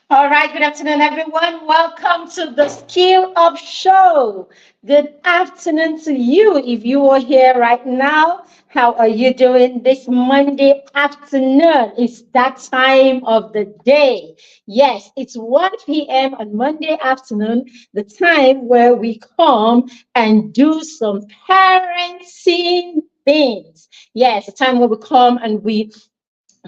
All right, good afternoon, everyone. Welcome to the Skill Up Show. Good afternoon to you. If you are here right now, how are you doing this Monday afternoon? It's that time of the day. Yes, it's 1 p.m. on Monday afternoon, the time where we come and do some parenting things. Yes, the time where we come and we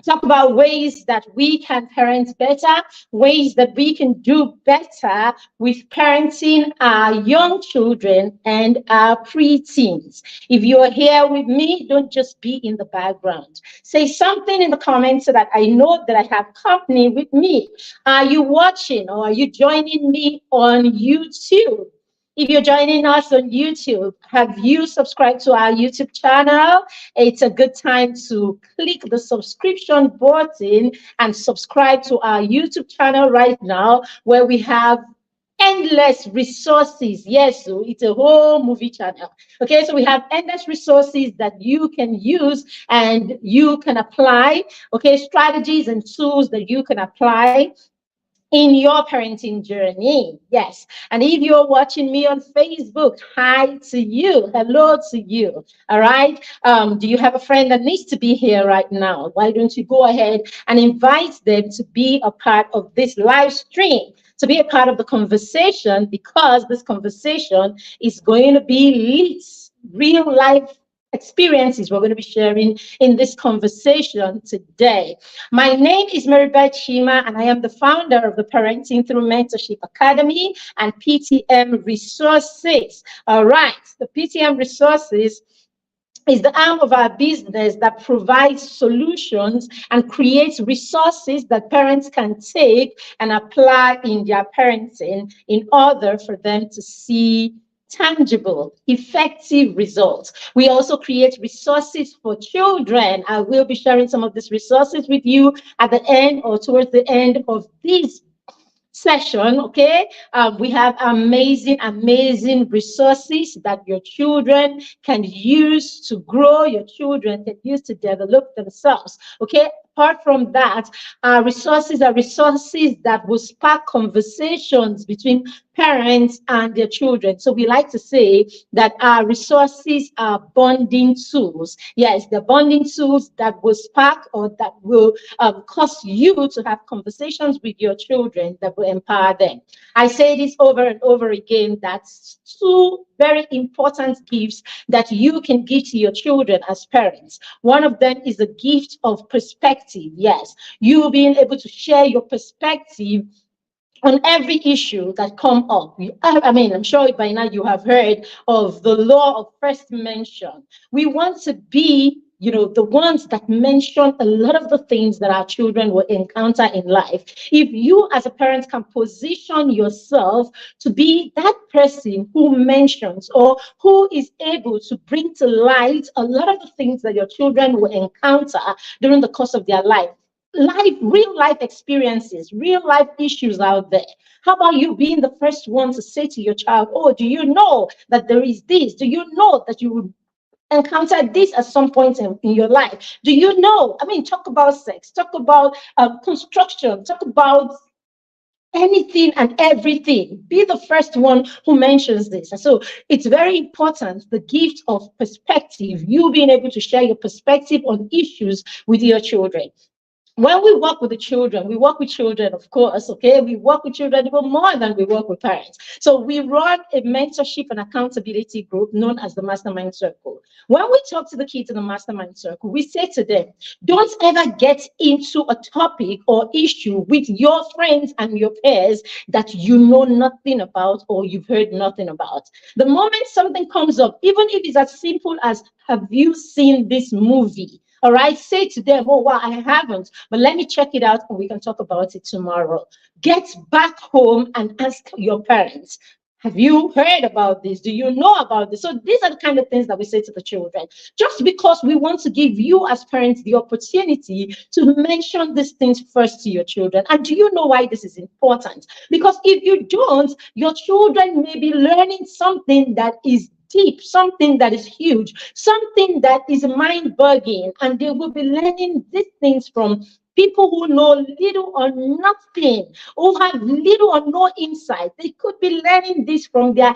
talk about ways that we can parent better, ways that we can do better with parenting our young children and our preteens. If you're here with me, don't just be in the background. Say something in the comments so that I know that I have company with me. Are you watching or are you joining me on YouTube? If you're joining us on YouTube, have you subscribed to our YouTube channel? It's a good time to click the subscription button and subscribe to our YouTube channel right now, where we have endless resources. Yes, so it's a whole movie channel. Okay, so we have endless resources that you can use and you can apply. Okay, strategies and tools that you can apply in your parenting journey. Yes. And if you're watching me on Facebook, hi to you. Hello to you. All right. Do you have a friend that needs to be here right now? Why don't you go ahead and invite them to be a part of this live stream? To be a part of the conversation, because this conversation is going to be lit, real life experiences we're going to be sharing in this conversation today. My name is Marybeth Chima, and I am the founder of the Parenting Through Mentorship Academy and PTM Resources. All right, the PTM Resources is the arm of our business that provides solutions and creates resources that parents can take and apply in their parenting in order for them to see tangible, effective results. We also create resources for children. I will be sharing some of these resources with you at the end or towards the end of this session. Okay, we have amazing resources that your children can use to grow, your children can use to develop themselves. Okay, apart from that, our resources are resources that will spark conversations between parents and their children. So we like to say that our resources are bonding tools. Yes, the bonding tools that will spark or that will cause you to have conversations with your children that will empower them. I say this over and over again, that's two very important gifts that you can give to your children as parents. One of them is the gift of perspective. Yes, you being able to share your perspective on every issue that come up. I mean, I'm sure by now you have heard of the law of first mention. We want to be, the ones that mention a lot of the things that our children will encounter in life. If you as a parent can position yourself to be that person who mentions or who is able to bring to light a lot of the things that your children will encounter during the course of their real life experiences, real life issues out there. How about you being the first one to say to your child, oh, do you know that there is this? Do you know that you will encounter this at some point in your life? Do you know? I mean, talk about sex, talk about construction, talk about anything and everything. Be the first one who mentions this. And so it's very important, the gift of perspective, you being able to share your perspective on issues with your children. When we work with the children, we work with children, of course, okay? We work with children even more than we work with parents. So we run a mentorship and accountability group known as the Mastermind Circle. When we talk to the kids in the Mastermind Circle, we say to them, don't ever get into a topic or issue with your friends and your peers that you know nothing about or you've heard nothing about. The moment something comes up, even if it's as simple as, have you seen this movie? All right, say to them, oh, wow, I haven't, but let me check it out and we can talk about it tomorrow. Get back home and ask your parents, have you heard about this? Do you know about this? So these are the kind of things that we say to the children, just because we want to give you as parents the opportunity to mention these things first to your children. And do you know why this is important? Because if you don't, your children may be learning something that is deep, something that is huge, something that is mind-boggling, and they will be learning these things from people who know little or nothing, who have little or no insight. They could be learning this from their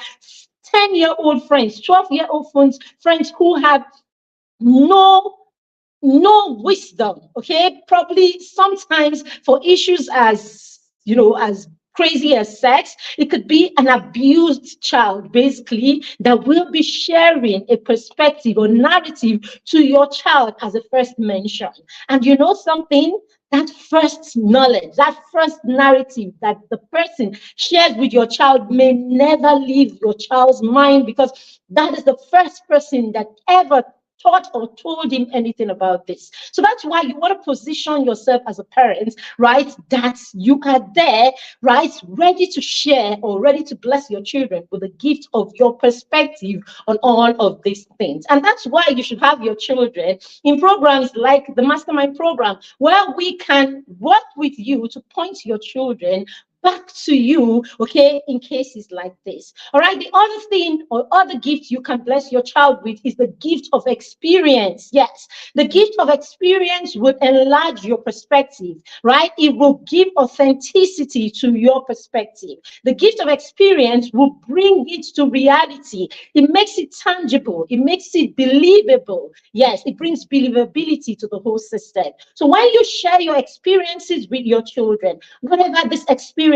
10-year-old friends, 12-year-old friends who have no wisdom. Okay, probably sometimes for issues as as crazy as sex, it could be an abused child basically that will be sharing a perspective or narrative to your child as a first mention. And you know something, that first knowledge, that first narrative that the person shares with your child may never leave your child's mind, because that is the first person that ever taught or told him anything about this. So that's why you want to position yourself as a parent, right? That you are there, right? Ready to share or ready to bless your children with the gift of your perspective on all of these things. And that's why you should have your children in programs like the Mastermind program, where we can work with you to point your children back to you, okay, in cases like this. All right. The other thing or other gift you can bless your child with is the gift of experience. Yes, the gift of experience would enlarge your perspective, right? It will give authenticity to your perspective. The gift of experience will bring it to reality. It makes it tangible. It makes it believable. Yes, it brings believability to the whole system. So when you share your experiences with your children, whatever this experiences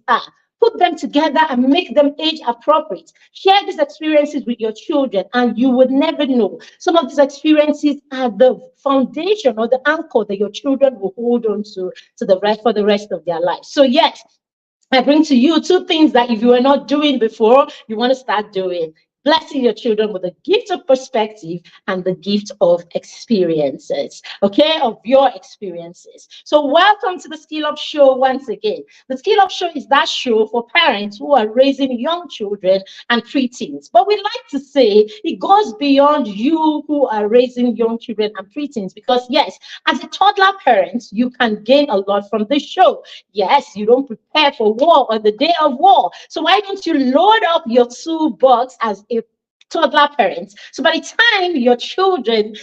are, put them together and make them age appropriate. Share these experiences with your children, and you would never know. Some of these experiences are the foundation or the anchor that your children will hold on to for the rest of their lives. So yes, I bring to you two things that if you were not doing before, you want to start doing. Blessing your children with the gift of perspective and the gift of experiences, okay, of your experiences. So welcome to the Skill Up Show once again. The Skill Up Show is that show for parents who are raising young children and preteens. But we like to say it goes beyond you who are raising young children and preteens, because yes, as a toddler parent, you can gain a lot from this show. Yes, you don't prepare for war on the day of war. So why don't you load up your toolbox as a toddler parents, so by the time your children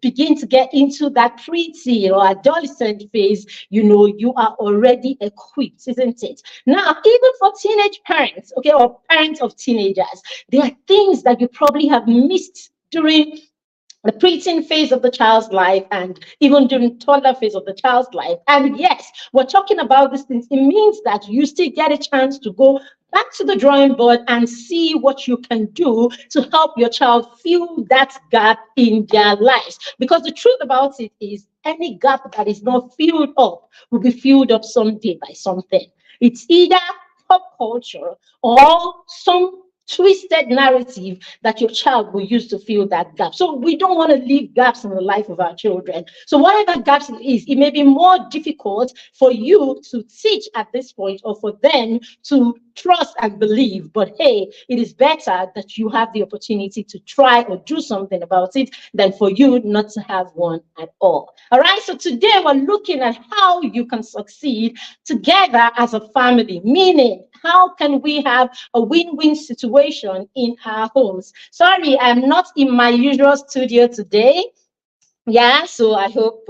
begin to get into that preteen or adolescent phase, you are already equipped, isn't it? Now, even for teenage parents, okay, or parents of teenagers, there are things that you probably have missed during the preteen phase of the child's life and even during toddler phase of the child's life. And yes, we're talking about these things. It means that you still get a chance to go back to the drawing board and see what you can do to help your child fill that gap in their lives. Because the truth about it is, any gap that is not filled up will be filled up someday by something. It's either pop culture or some twisted narrative that your child will use to fill that gap. So we don't want to leave gaps in the life of our children. So whatever gaps it is, it may be more difficult for you to teach at this point or for them to trust and believe. But hey, it is better that you have the opportunity to try or do something about it than for you not to have one at all. All right. So today we're looking at how you can succeed together as a family, meaning how can we have a win-win situation in our homes? Sorry, I'm not in my usual studio today. Yeah, so I hope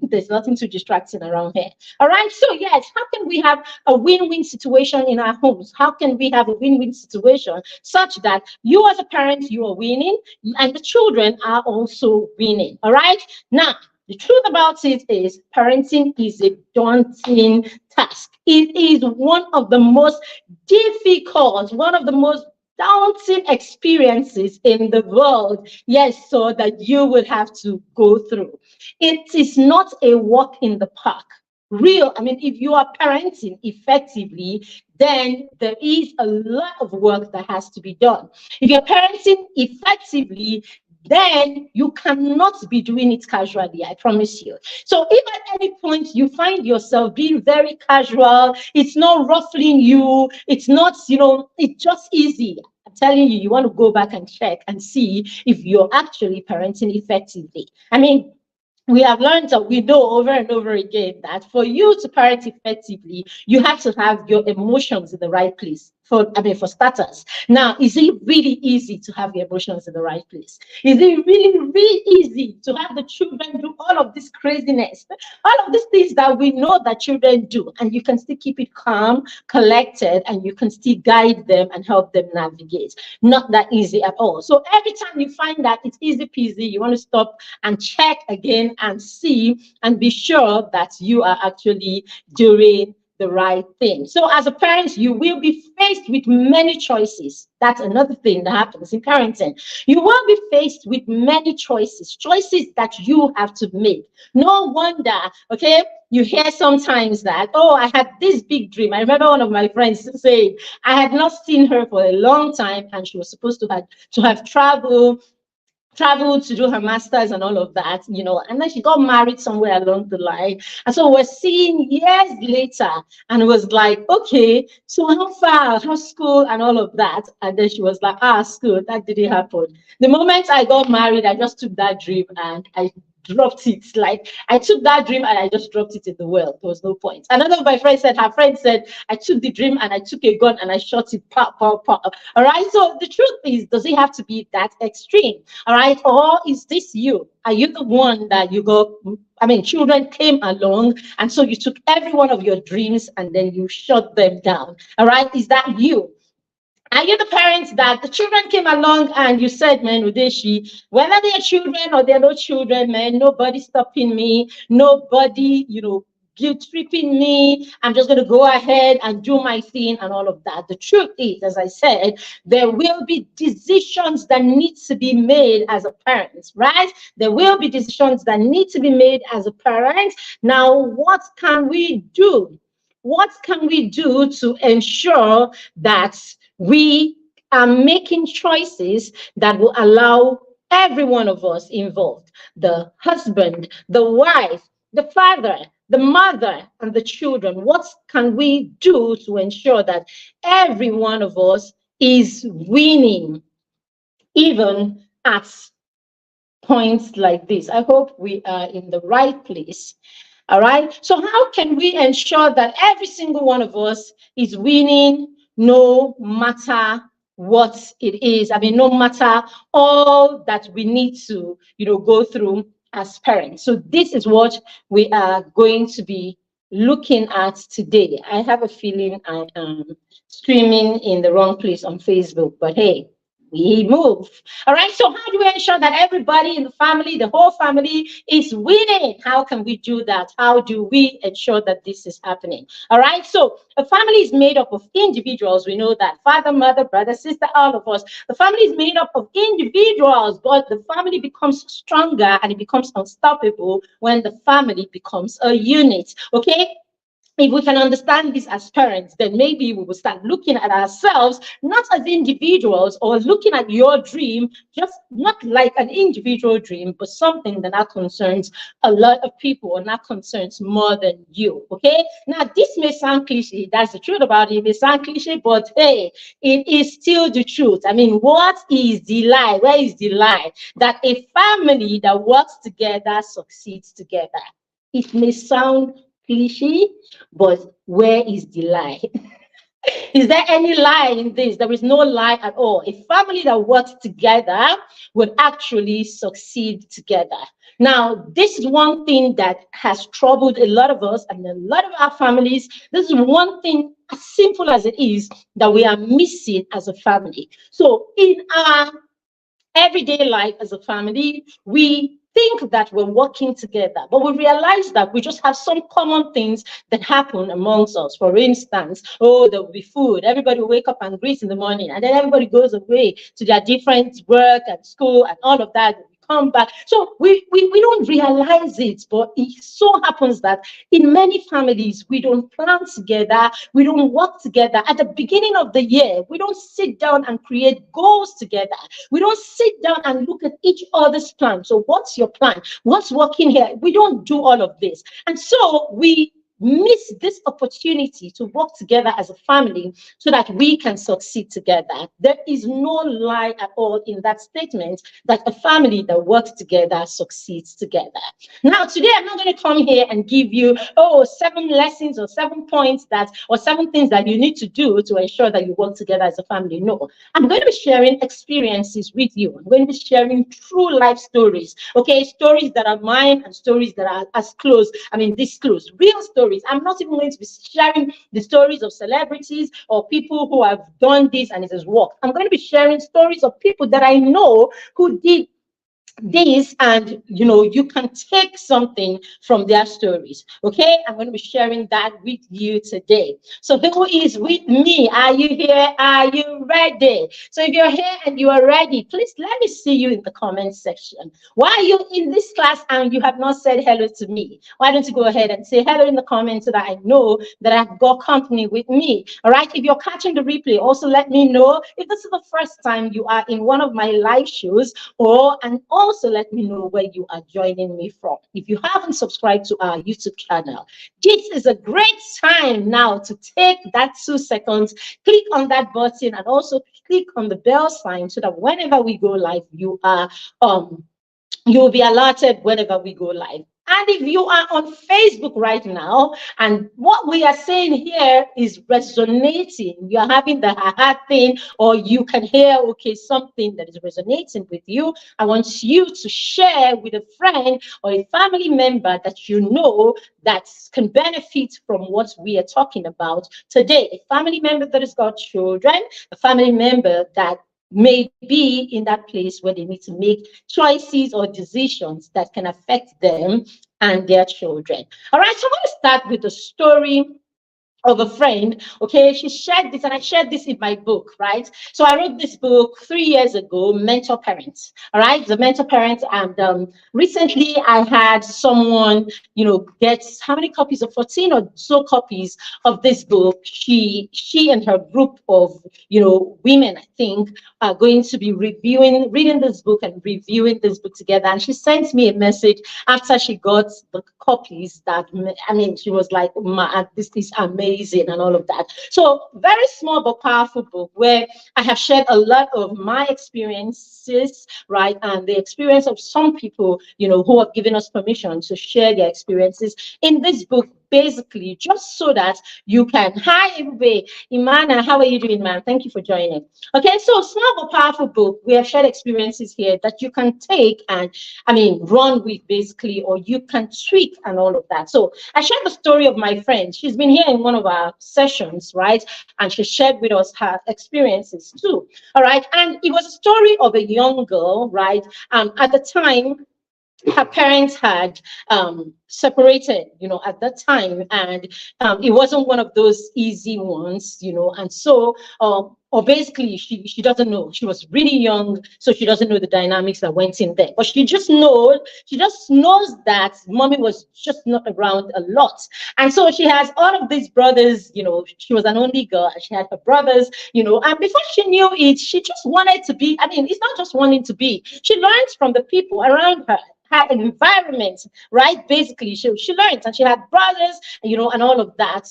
there's nothing too distracting around here. All right, so yes, how can we have a win-win situation in our homes? How can we have a win-win situation such that you as a parent, you are winning and the children are also winning? All right, now, the truth about it is parenting is a daunting task. It is one of the most difficult, one of the most daunting experiences in the world, yes, so that you would have to go through. It is not a walk in the park. I mean, if you are parenting effectively, then there is a lot of work that has to be done. If you're parenting effectively, then you cannot be doing it casually, I promise you. So if at any point you find yourself being very casual, it's not ruffling you, it's not, it's just easy. I'm telling you, you want to go back and check and see if you're actually parenting effectively. I mean, we have learned that we know over and over again that for you to parent effectively, you have to have your emotions in the right place. for starters. Now, is it really easy to have your emotions in the right place? Is it really easy to have the children do all of this craziness, all of these things that we know that children do, and you can still keep it calm, collected, and you can still guide them and help them navigate? Not that easy at all. So every time you find that it's easy peasy, you want to stop and check again and see and be sure that you are actually doing the right thing. So as a parent, you will be faced with many choices. That's another thing that happens in parenting. You will be faced with many choices that you have to make. No wonder, okay, you hear sometimes that, oh, I had this big dream. I remember one of my friends saying, I had not seen her for a long time, and she was supposed to have traveled to do her master's and all of that, and then she got married somewhere along the line. And so we're seeing years later, and it was like, okay, so how far, how's school and all of that? And then she was like, school, that didn't happen. The moment I got married, I just took that dream and I dropped it. Like, I took that dream and I just dropped it in the well. There was no point. Another of my friends said, her friend said, I took the dream and I took a gun and I shot it, pop, pop, pop. All right. So the truth is, does it have to be that extreme? All right. Or is this you? Are you the one that children came along, and so you took every one of your dreams and then you shut them down? All right. Is that you? Are you the parents that the children came along and you said, man, Udeshi, whether they're children or they're no children, man, nobody stopping me, nobody, guilt tripping me. I'm just going to go ahead and do my thing and all of that. The truth is, as I said, there will be decisions that need to be made as a parent, right? There will be decisions that need to be made as a parent. Now, what can we do? What can we do to ensure that we are making choices that will allow every one of us involved, the husband, the wife, the father, the mother, and the children? What can we do to ensure that every one of us is winning, even at points like this? I hope we are in the right place. All right. So how can we ensure that every single one of us is winning, no matter what it is? No matter all that we need to, go through as parents. So this is what we are going to be looking at today. I have a feeling I am streaming in the wrong place on Facebook, but hey, we move. All right. So how do we ensure that everybody in the family, the whole family, is winning? How can we do that? How do we ensure that this is happening? All right. So a family is made up of individuals. We know that: father, mother, brother, sister, all of us. The family is made up of individuals, but the family becomes stronger and it becomes unstoppable when the family becomes a unit. Okay. If we can understand this as parents, then maybe we will start looking at ourselves not as individuals, or looking at your dream just not like an individual dream, but something that now concerns a lot of people, or now concerns more than you. Okay. Now, this may sound cliche. That's the truth about it. It may sound cliche, but hey, it is still the truth. What is the lie? Where is the lie? That a family that works together succeeds together. It may sound cliche, but where is the lie? Is there any lie in this? There is no lie at all. A family that works together would actually succeed together. Now, this is one thing that has troubled a lot of us and a lot of our families. This is one thing, as simple as it is, that we are missing as a family. So in our everyday life as a family, we think that we're working together, but we realize that we just have some common things that happen amongst us. For instance, there will be food. Everybody will wake up and greet in the morning, and then everybody goes away to their different work and school and all of that. Come back. So we don't realize it, but it so happens that in many families, we don't plan together, we don't work together. At the beginning of the year, we don't sit down and create goals together. We don't sit down and look at each other's plan. So what's your plan? What's working here? We don't do all of this. And so we miss this opportunity to work together as a family so that we can succeed together. There is no lie at all in that statement that a family that works together succeeds together. Now, today I'm not going to come here and give you, 7 lessons or 7 points or 7 things that you need to do to ensure that you work together as a family. No, I'm going to be sharing experiences with you. I'm going to be sharing true life stories, okay? Stories that are mine and stories that are this close, real stories. I'm not even going to be sharing the stories of celebrities or people who have done this and it has worked. I'm going to be sharing stories of people that I know who did this, and you can take something from their stories. Okay, I'm going to be sharing that with you today. So who is with me? Are you here? Are you ready? So if you're here and you are ready, please let me see you in the comment section. Why are you in this class and you have not said hello to me? Why don't you go ahead and say hello in the comments so that I know that I've got company with me? All right, if you're catching the replay, also let me know if this is the first time you are in one of my live shows, and also let me know where you are joining me from. If you haven't subscribed to our YouTube channel, this is a great time now to take that 2 seconds, click on that button, and also click on the bell sign so that whenever we go live, you'll be alerted whenever we go live. And if you are on Facebook right now, and what we are saying here is resonating, you're having the ha-ha thing, or you can hear, okay, something that is resonating with you, I want you to share with a friend or a family member that you know that can benefit from what we are talking about today. A family member that has got children, a family member that may be in that place where they need to make choices or decisions that can affect them and their children. All right, so I'm going to start with the story of a friend. Okay, she shared this, and I shared this in my book, right? So I wrote this book 3 years ago, Mentor Parents. All right, the Mentor Parents. And recently I had someone, get how many copies of 14 or so copies of this book. She and her group of women, I think, are going to be reading this book and reviewing this book together. And she sent me a message after she got the copies that, she was like, this is amazing and all of that. So very small but powerful book where I have shared a lot of my experiences, right? And the experience of some people, who have given us permission to share their experiences in this book, basically just so that you can. Hi everybody, Imana, how are you doing, man? Thank you for joining. Okay, so small but powerful book. We have shared experiences here that you can take and run with, basically, or you can tweak and all of that. So I shared the story of my friend. She's been here in one of our sessions, right? And she shared with us her experiences too. All right, and it was a story of a young girl, right? At the time, her parents had separated, at that time, and it wasn't one of those easy ones, and so or basically she doesn't know. She was really young, so she doesn't know the dynamics that went in there, but she just knows that mommy was just not around a lot. And so she has all of these brothers, she was an only girl, and she had her brothers, and before she knew it, she just wanted to be, it's not just wanting to be, she learns from the people around her environment, right? Basically, she learned, and she had brothers, and all of that.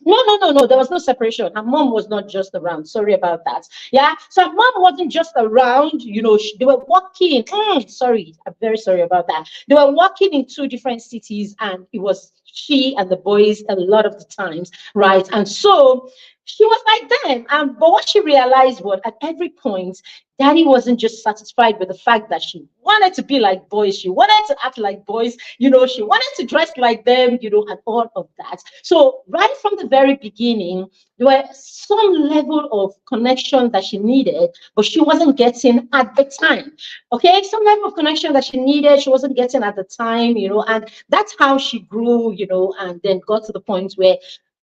No. There was no separation. Her mom was not just around. Sorry about that. Yeah. So her mom wasn't just around. They were working. Sorry, I'm very sorry about that. They were working in 2 different cities, and it was she and the boys a lot of the times, right? And so she was like them. But what she realized was, at every point, Daddy wasn't just satisfied with the fact that she wanted to be like boys. She wanted to act like boys. She wanted to dress like them, and all of that. So right from the very beginning, there was some level of connection that she needed, but she wasn't getting at the time. Okay, some level of connection that she needed, she wasn't getting at the time, and that's how she grew, and then got to the point where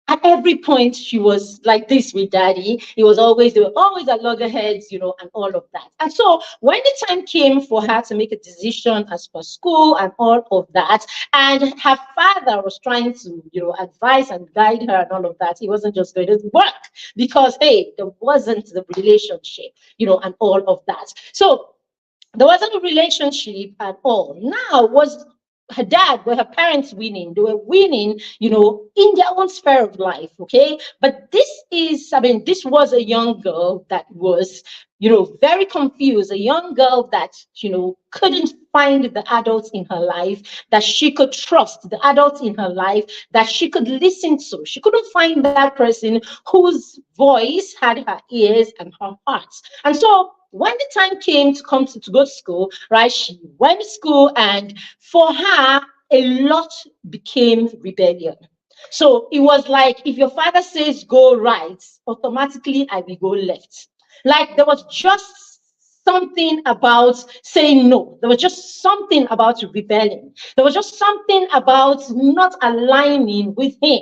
at every point she was like this with Daddy. They were always at loggerheads, and all of that. And so when the time came for her to make a decision as per school and all of that, and her father was trying to, advise and guide her and all of that, it wasn't just going to work because, hey, there wasn't the relationship, and all of that. So there wasn't a relationship at all. Now, was her dad, were her parents winning. They were winning, in their own sphere of life, okay? But this was a young girl that was, very confused, a young girl that, couldn't find the adults in her life that she could trust, the adults in her life that she could listen to. She couldn't find that person whose voice had her ears and her heart. And so when the time came to go to school, right, she went to school, and for her, a lot became rebellion. So it was like, if your father says go right, automatically I will go left. Like, there was just something about saying no. There was just something about rebelling. There was just something about not aligning with him.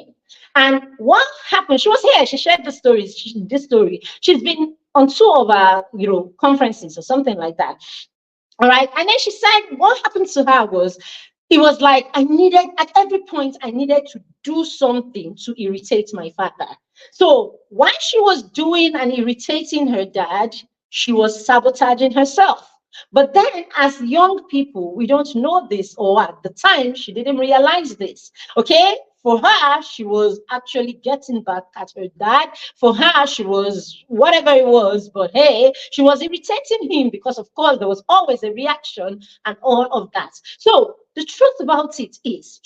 And what happened? She was here. She shared the stories. This story. She's been on two of our, conferences or something like that. All right. And then she said, what happened to her was, it was like at every point, I needed to do something to irritate my father. So while she was doing and irritating her dad, she was sabotaging herself. But then, as young people, we don't know this, or at the time, she didn't realize this. Okay? For her, she was actually getting back at her dad. For her, she was whatever it was, but hey, she was irritating him because, of course, there was always a reaction and all of that. So the truth about it is,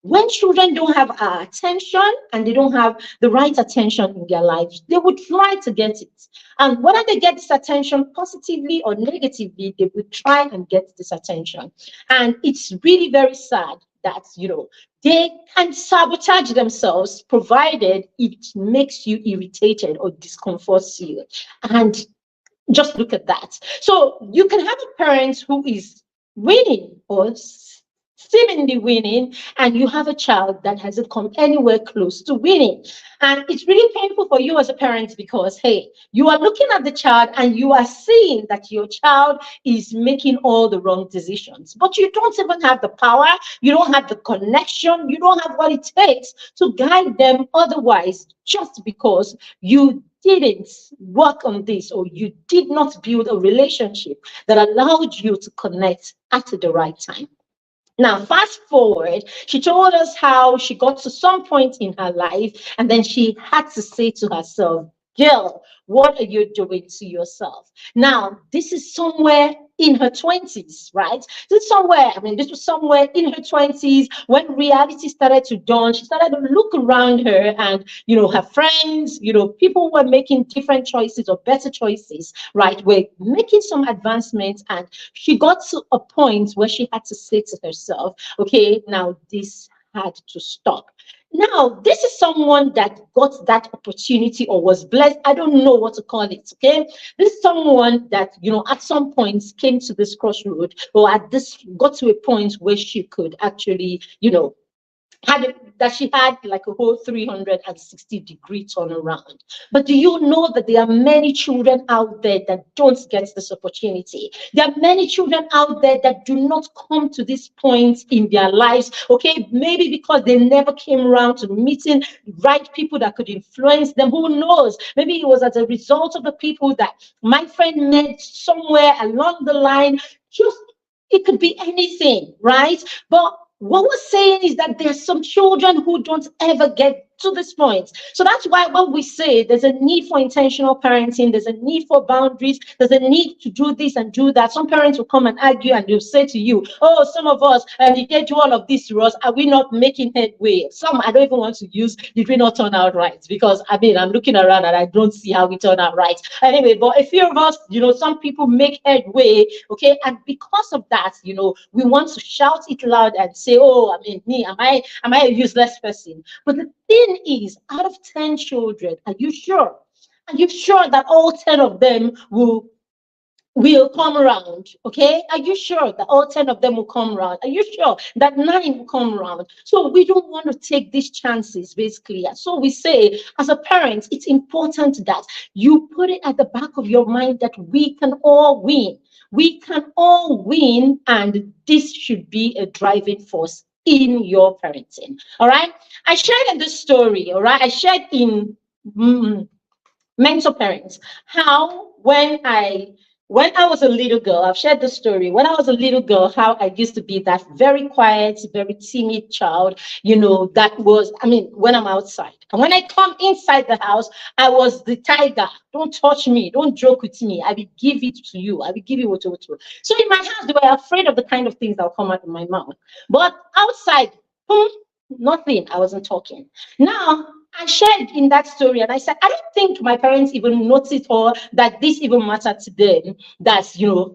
when children don't have our attention and they don't have the right attention in their lives, they would try to get it. And whether they get this attention positively or negatively, they would try and get this attention. And it's really very sad that, they can sabotage themselves, provided it makes you irritated or discomforts you. And just look at that. So you can have a parent who is winning or seemingly winning, and you have a child that hasn't come anywhere close to winning. And it's really painful for you as a parent, because, hey, you are looking at the child and you are seeing that your child is making all the wrong decisions, but you don't even have the power, you don't have the connection, you don't have what it takes to guide them otherwise, just because you didn't work on this, or you did not build a relationship that allowed you to connect at the right time. Now, fast forward, she told us how she got to some point in her life, and then she had to say to herself, girl, what are you doing to yourself? Now, this is somewhere in her 20s, right? This was somewhere in her 20s when reality started to dawn. She started to look around her, and, her friends, people were making different choices or better choices, right? Were making some advancements, and she got to a point where she had to say to herself, okay, now this had to stop. Now, this is someone that got that opportunity or was blessed. I don't know what to call it, okay? This is someone that, at some point came to this crossroad, or got to a point where she could actually, she had like a whole 360-degree turnaround. But do you know that there are many children out there that don't get this opportunity? There are many children out there that do not come to this point in their lives, okay? Maybe because they never came around to meeting right people that could influence them. Who knows? Maybe it was as a result of the people that my friend met somewhere along the line. It could be anything, right? But what we're saying is that there's some children who don't ever get to this point. So that's why when we say there's a need for intentional parenting, there's a need for boundaries, there's a need to do this and do that. Some parents will come and argue, and they'll say to you, oh, some of us, did they do all of this to us? Are we not making headway? Some, I don't even want to use, did we not turn out right? Because, I'm looking around and I don't see how we turn out right. Anyway, but a few of us, some people make headway, okay? And because of that, we want to shout it loud and say, oh, am I a useless person? But the thing is, out of 10 children, are you sure? Are you sure that all 10 of them will come around? Okay, are you sure that all 10 of them will come around? Are you sure that 9 will come around? So we don't want to take these chances, basically. So we say, as a parent, it's important that you put it at the back of your mind that we can all win. We can all win, and this should be a driving force in your parenting. All right, I shared in this story, all right, I shared in Mentor Parents how when I when I was a little girl, I've shared the story. When I was a little girl, how I used to be that very quiet, very timid child, that was, I mean, when I'm outside. And when I come inside the house, I was the tiger. Don't touch me. Don't joke with me. I will give it to you. I will give you what. So in my house, they were afraid of the kind of things that will come out of my mouth. But outside, nothing. I wasn't talking. Now, I shared in that story and I said, I don't think my parents even noticed or that this even mattered to them. That,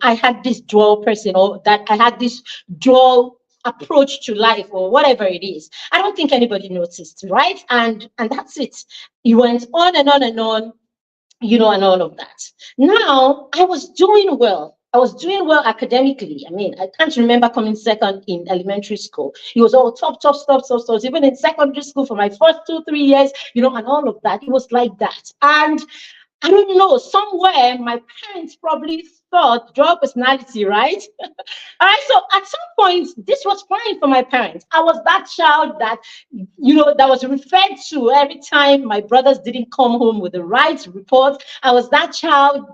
I had this dual person or that I had this dual approach to life or whatever it is. I don't think anybody noticed, right? And that's it. It went on and on and on, and all of that. Now, I was doing well. I was doing well academically. I mean, I can't remember coming second in elementary school. It was all top, top, top, top, top. Even in secondary school for my first 2, 3 years, and all of that. It was like that. And I don't know, somewhere my parents probably thought dual personality, right? All right, so at some point, this was fine for my parents. I was that child that, that was referred to every time my brothers didn't come home with the right report. I was that child,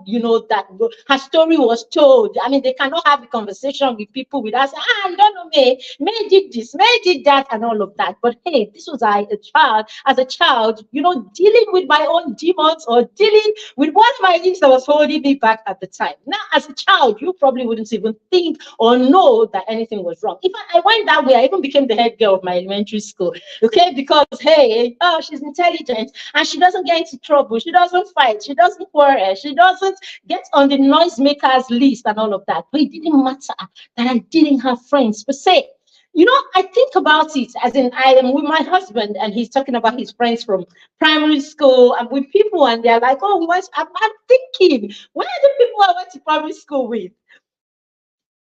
that her story was told. I mean, they cannot have a conversation with people without saying, you don't know me, May did this, May did that, and all of that. But hey, this was as a child, dealing with my own demons or dealing with whatever it is that was holding me back at the time. Now, as a child, you probably wouldn't even think or know that anything was wrong. If I went that way, I even became the head girl of my elementary school, okay? Because, hey, she's intelligent and she doesn't get into trouble. She doesn't fight. She doesn't quarrel. She doesn't get on the noisemakers list and all of that. But it didn't matter that I didn't have friends per se. I think about it as in I am with my husband and he's talking about his friends from primary school and with people and they're like, oh, I'm thinking, where are the people I went to primary school with?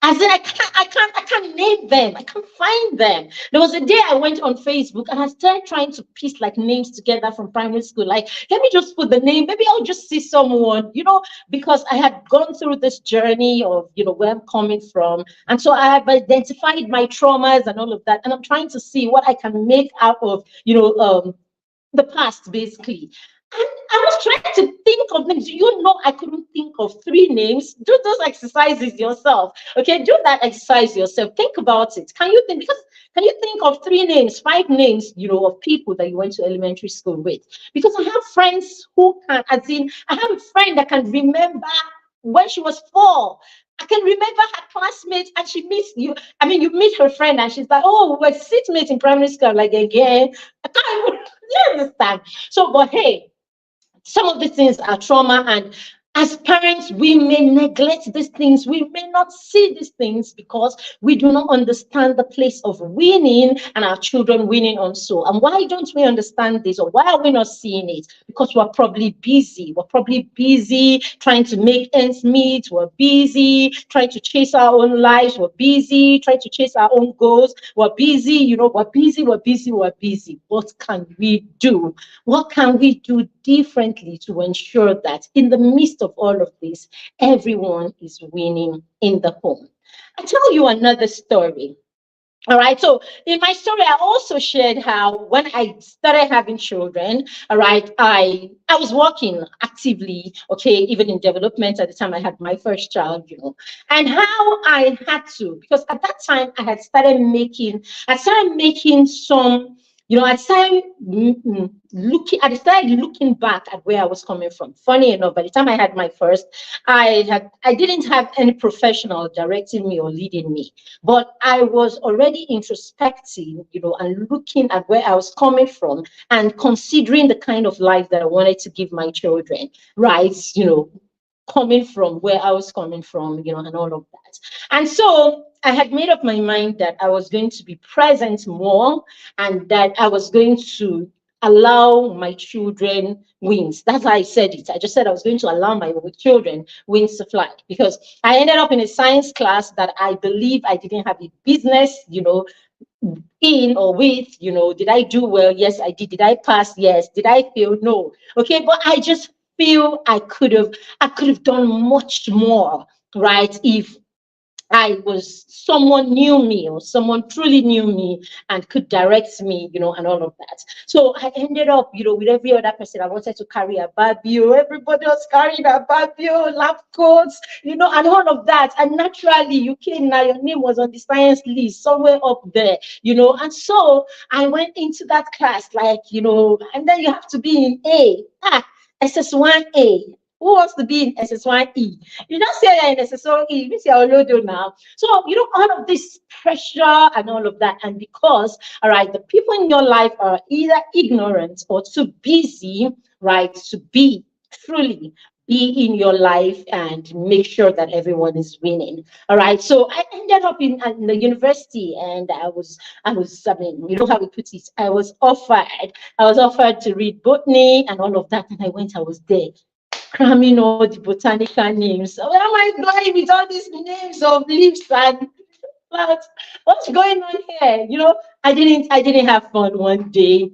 As in, I can't name them. I can't find them. There was a day I went on Facebook and I started trying to piece like names together from primary school. Like, let me just put the name. Maybe I'll just see someone, because I had gone through this journey of, where I'm coming from. And so I have identified my traumas and all of that. And I'm trying to see what I can make out of, the past, basically. And I was trying to think of names. I couldn't think of 3 names. Do those exercises yourself. Okay, do that exercise yourself. Think about it. Can you think of 3 names, 5 names, of people that you went to elementary school with? Because I have friends who can, I have a friend that can remember when she was 4. I can remember her classmates and she meets you. I mean, you meet her friend and she's like, oh, we're seatmates in primary school. Like, again, I can't even, you understand? So, but hey, some of the things are trauma, and as parents, we may neglect these things. We may not see these things because we do not understand the place of winning and our children winning also. And why don't we understand this, or why are we not seeing it? Because we're probably busy. We're probably busy trying to make ends meet. We're busy trying to chase our own lives. We're busy trying to chase our own goals. We're busy, we're busy. What can we do? What can we do differently to ensure that in the midst of all of this, everyone is winning in the home? I'll tell you another story. All right. So in my story, I also shared how when I started having children, all right, I was working actively, okay, even in development at the time I had my first child, and how I had to, because at that time I started making some, I started looking back at where I was coming from. Funny enough, by the time I had my first, I didn't have any professional directing me or leading me, but I was already introspective, and looking at where I was coming from and considering the kind of life that I wanted to give my children, right? Coming from where I was coming from, and all of that. And so I had made up my mind that I was going to be present more and that I was going to allow my children wings. That's how I said it. I just said I was going to allow my children wings to fly, because I ended up in a science class that I believe I didn't have a business, in or with, did I do well? Yes, I did. Did I pass? Yes. Did I fail? No. Okay, but I just feel I could have done much more, right? If someone knew me, or someone truly knew me and could direct me, and all of that. So I ended up, with every other person. I wanted to carry a Barbie. Everybody was carrying a Barbie, lab coats, and all of that. And naturally, you came now, your name was on the science list somewhere up there, And so I went into that class, like, and then you have to be in A. SS1A. Who wants to be in SS1E? You don't say you're in SS1E, you say Olodo now. So, all of this pressure and all of that. And because, all right, the people in your life are either ignorant or too busy, right, to be truly be in your life and make sure that everyone is winning. All right. So I ended up in the university, and I mean, you know how we put it, I was offered to read botany and all of that. And I was there cramming all the botanical names. So where am I going with all these names of leaves and plants? What's going on here? I didn't have fun one day,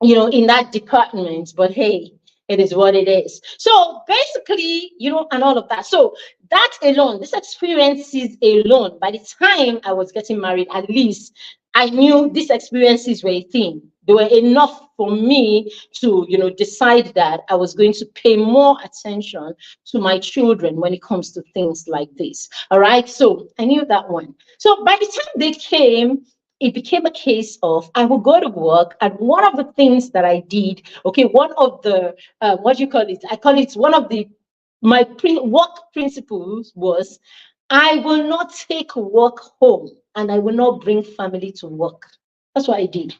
in that department, but hey, it is what it is. So basically, and all of that. So that alone, this experiences alone, by the time I was getting married, at least I knew these experiences were a thing. They were enough for me to, decide that I was going to pay more attention to my children when it comes to things like this. All right. So I knew that one. So by the time they came, it became a case of I would go to work, and one of the things that I did, okay, one of the what do you call it? I call it one of the my work principles was I will not take work home, and I will not bring family to work. That's what I did.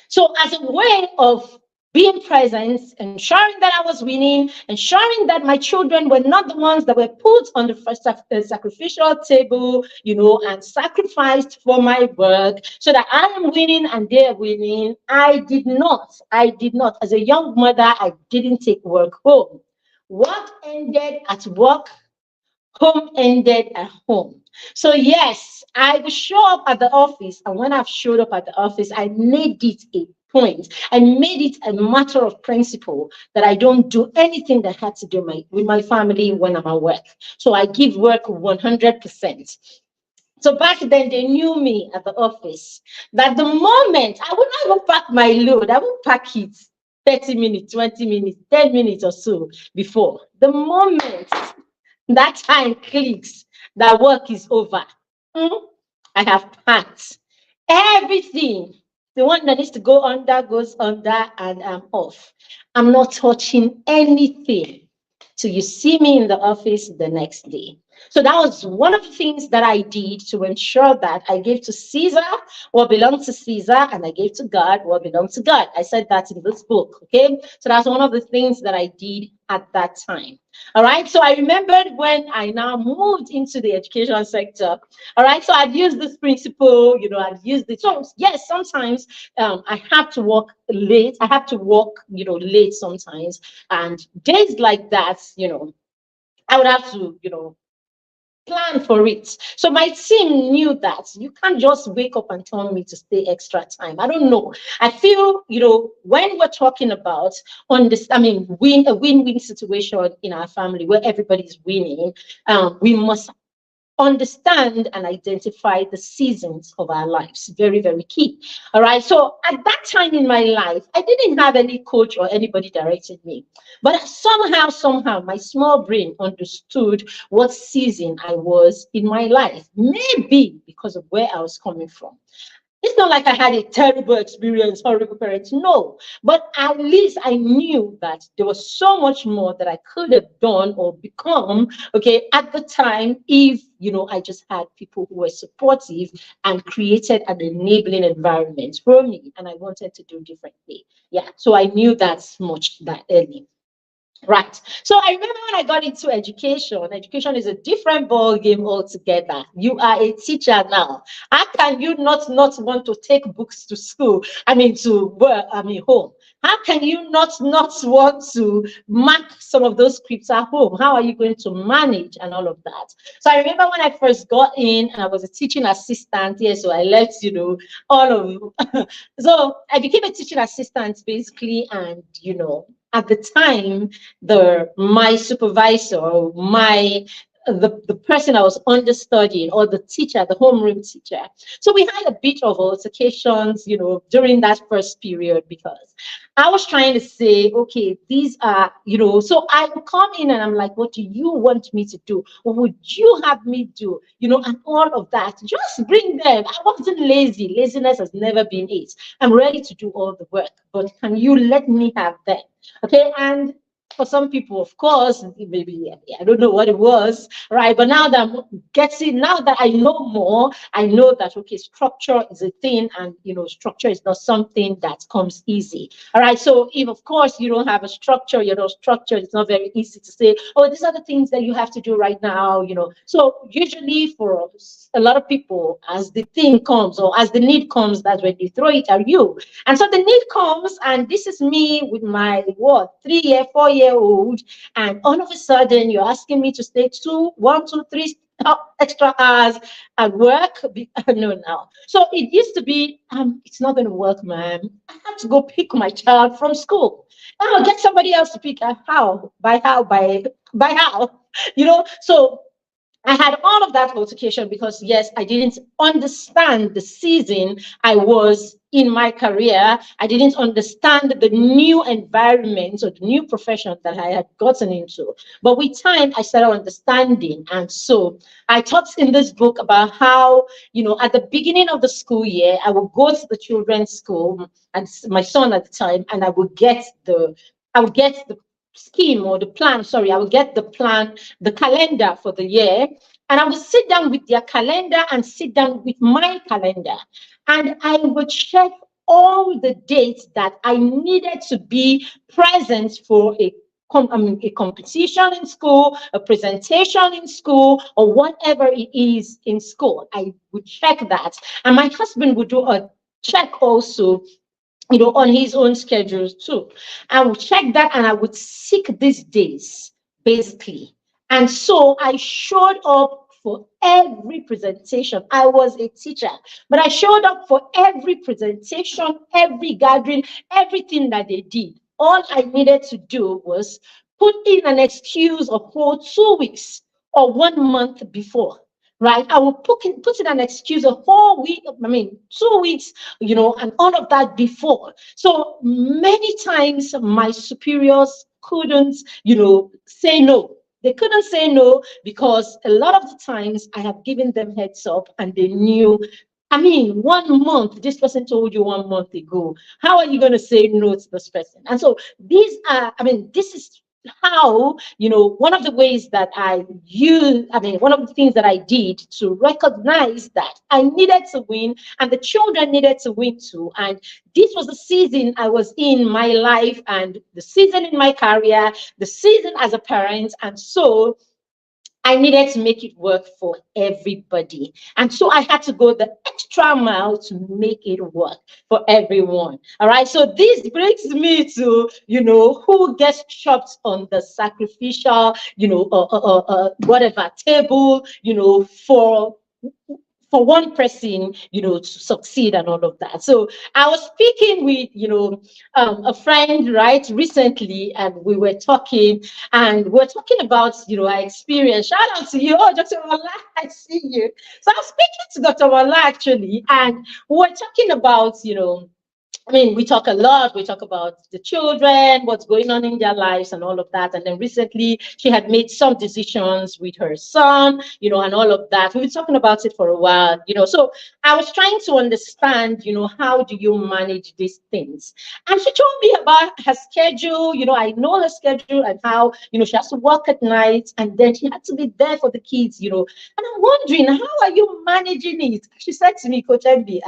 So as a way of being present, ensuring that I was winning, ensuring that my children were not the ones that were put on the first sacrificial table, and sacrificed for my work, so that I am winning and they're winning. I did not, as a young mother, I didn't take work home. Work ended at work, home ended at home. So yes, I will show up at the office, and when I've showed up at the office, I made it a point. I made it a matter of principle that I don't do anything that had to do with my family when I'm at work. So I give work 100%. So back then, they knew me at the office, that the moment I would not even pack my load, I would pack it 30 minutes, 20 minutes, 10 minutes or so before. The moment that time clicks, that work is over, I have packed everything. The one that needs to go under goes under, and I'm off. I'm not touching anything till you see me in the office the next day. So that was one of the things that I did to ensure that I gave to Caesar what belongs to Caesar, and I gave to God what belongs to God. I said that in this book, okay? So that's one of the things that I did at that time. All right, so I remembered when I now moved into the education sector. All right, so I've used this principle, I've used it. So yes, sometimes I have to work late. I have to work, late sometimes. And days like that, I would have to, plan for it. So my team knew that you can't just wake up and tell me to stay extra time. I don't know. I feel, when we're talking about a win-win situation in our family where everybody's winning, we must understand and identify the seasons of our lives. Very, very key. All right. So at that time in my life, I didn't have any coach or anybody directing me. But somehow, my small brain understood what season I was in my life. Maybe because of where I was coming from. It's not like I had a terrible experience, horrible parents. No, but at least I knew that there was so much more that I could have done or become, okay, at the time, if, I just had people who were supportive and created an enabling environment for me, and I wanted to do differently. Yeah, so I knew that much that early. Right. So I remember when I got into education is a different ball game altogether. You are a teacher now. How can you not want to take books to school? Home. How can you not want to mark some of those scripts at home? How are you going to manage and all of that? So I remember when I first got in, and I was a teaching assistant here, so I left, all of so I became a teaching assistant basically, and at the time, my supervisor, my the person I was understudying, or the teacher, the homeroom teacher. So we had a bit of altercations, during that first period, because I was trying to say, okay, these are, so I would come in and I'm like, what do you want me to do? What would you have me do? And all of that. Just bring them. I wasn't lazy. Laziness has never been it. I'm ready to do all the work, but can you let me have them? Okay. And for some people, of course, maybe I don't know what it was, right? But now that now that I know more, I know that okay, structure is a thing, and structure is not something that comes easy. All right. So if of course you don't have a structure, structure, it's not very easy to say, oh, these are the things that you have to do right now. So usually for a lot of people, as the thing comes or as the need comes, that's when you throw it at you. And so the need comes, and this is me with my 3-year, 4-year-old, and all of a sudden you're asking me to stay 1, 2, 3 extra hours at work. No, now. So it used to be, it's not going to work, ma'am. I have to go pick my child from school. I'll get somebody else to pick her. How? By how? By how? So I had all of that altercation because, yes, I didn't understand the season I was in my career. I didn't understand the new environment or the new profession that I had gotten into. But with time, I started understanding. And so I taught in this book about how, at the beginning of the school year, I would go to the children's school, and my son at the time, and I would get the scheme or the plan. Sorry, I will get the plan, the calendar for the year, and I will sit down with their calendar and sit down with my calendar, and I would check all the dates that I needed to be present for a competition in school, a presentation in school, or whatever it is in school. I would check that, and my husband would do a check also, on his own schedules too. I would check that, and I would seek these days, basically. And so I showed up for every presentation. I was a teacher, but I showed up for every presentation, every gathering, everything that they did. All I needed to do was put in an excuse of for 2 weeks or 1 month before. Right, I will put in an excuse a whole week, 2 weeks, and all of that before. So many times my superiors couldn't, say no. They couldn't say no because a lot of the times I have given them heads up and they knew. 1 month, this person told you 1 month ago. How are you going to say no to this person? And so this is how, one of the ways that one of the things that I did to recognize that I needed to win and the children needed to win too. And this was the season I was in my life and the season in my career, the season as a parent. And so I needed to make it work for everybody. And so I had to go the extra mile to make it work for everyone. All right. So this brings me to, who gets chopped on the sacrificial, whatever table, for one person, to succeed and all of that. So I was speaking with, a friend, right, recently, and we were talking about, our experience. Shout out to you. Oh, Dr. Wala, I see you. So I was speaking to Dr. Wala actually, and we were talking about, we talk a lot. We talk about the children, what's going on in their lives and all of that. And then recently she had made some decisions with her son, and all of that. We've been talking about it for a while, So I was trying to understand, how do you manage these things? And she told me about her schedule. I know her schedule and how, she has to work at night and then she had to be there for the kids, And I'm wondering, how are you managing it? She said to me, Coach MB,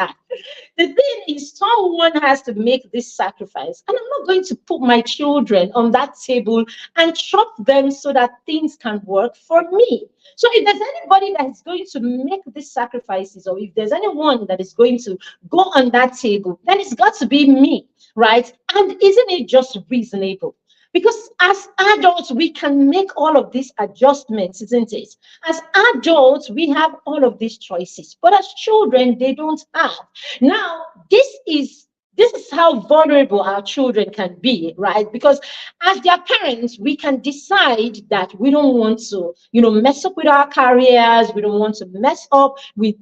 the thing is, someone has to make this sacrifice, and I'm not going to put my children on that table and chop them so that things can work for me. So if there's anybody that is going to make these sacrifices, or if there's anyone that is going to go on that table, then it's got to be me, right? And isn't it just reasonable? Because as adults, we can make all of these adjustments, isn't it? As adults, we have all of these choices, but as children, they don't have. Now, this is This is how vulnerable our children can be, right? Because as their parents, we can decide that we don't want to, mess up with our careers. We don't want to mess up with,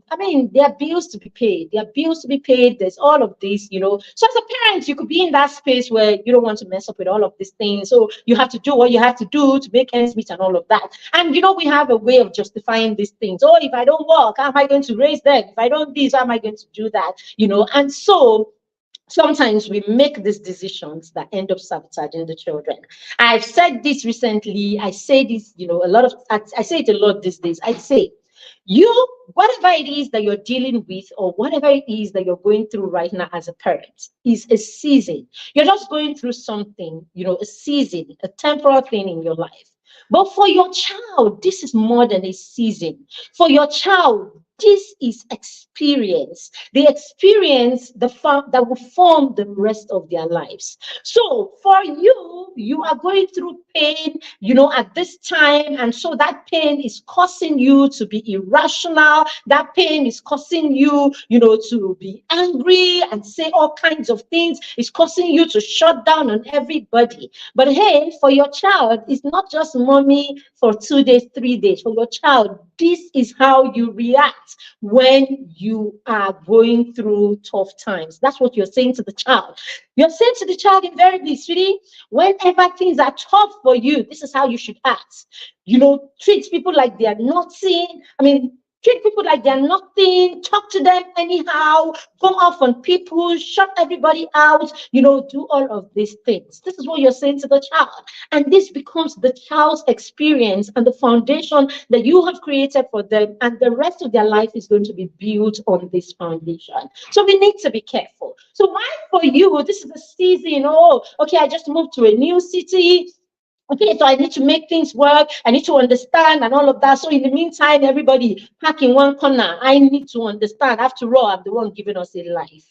there are bills to be paid. There are bills to be paid. There's all of this. So as a parent, you could be in that space where you don't want to mess up with all of these things. So you have to do what you have to do to make ends meet and all of that. And, we have a way of justifying these things. Oh, if I don't work, how am I going to raise them? If I don't this, how am I going to do that? And so sometimes we make these decisions that end up sabotaging the children. I've said this recently. I say this, a lot of, I say it a lot these days. I say, whatever it is that you're dealing with, or whatever it is that you're going through right now as a parent, is a season. You're just going through something, a season, a temporal thing in your life. But for your child, this is more than a season. For your child, this is experience. The experience that will form the rest of their lives. So for you, you are going through pain, at this time. And so that pain is causing you to be irrational. That pain is causing you, to be angry and say all kinds of things. It's causing you to shut down on everybody. But hey, for your child, it's not just mommy for 2 days, 3 days. For your child, this is how you react when you are going through tough times. That's what you're saying to the child. You're saying to the child invariably, sweetie, whenever things are tough for you, this is how you should act. Treat people like they are nothing. Treat people like they're nothing. Talk to them anyhow. Go off on people. Shut everybody out. Do all of these things. This is what you're saying to the child. And this becomes the child's experience and the foundation that you have created for them. And the rest of their life is going to be built on this foundation. So we need to be careful. So why for you, this is the season. Oh, okay, I just moved to a new city. Okay, so I need to make things work. I need to understand and all of that. So in the meantime, everybody pack in one corner. I need to understand. After all, I'm the one giving us a life.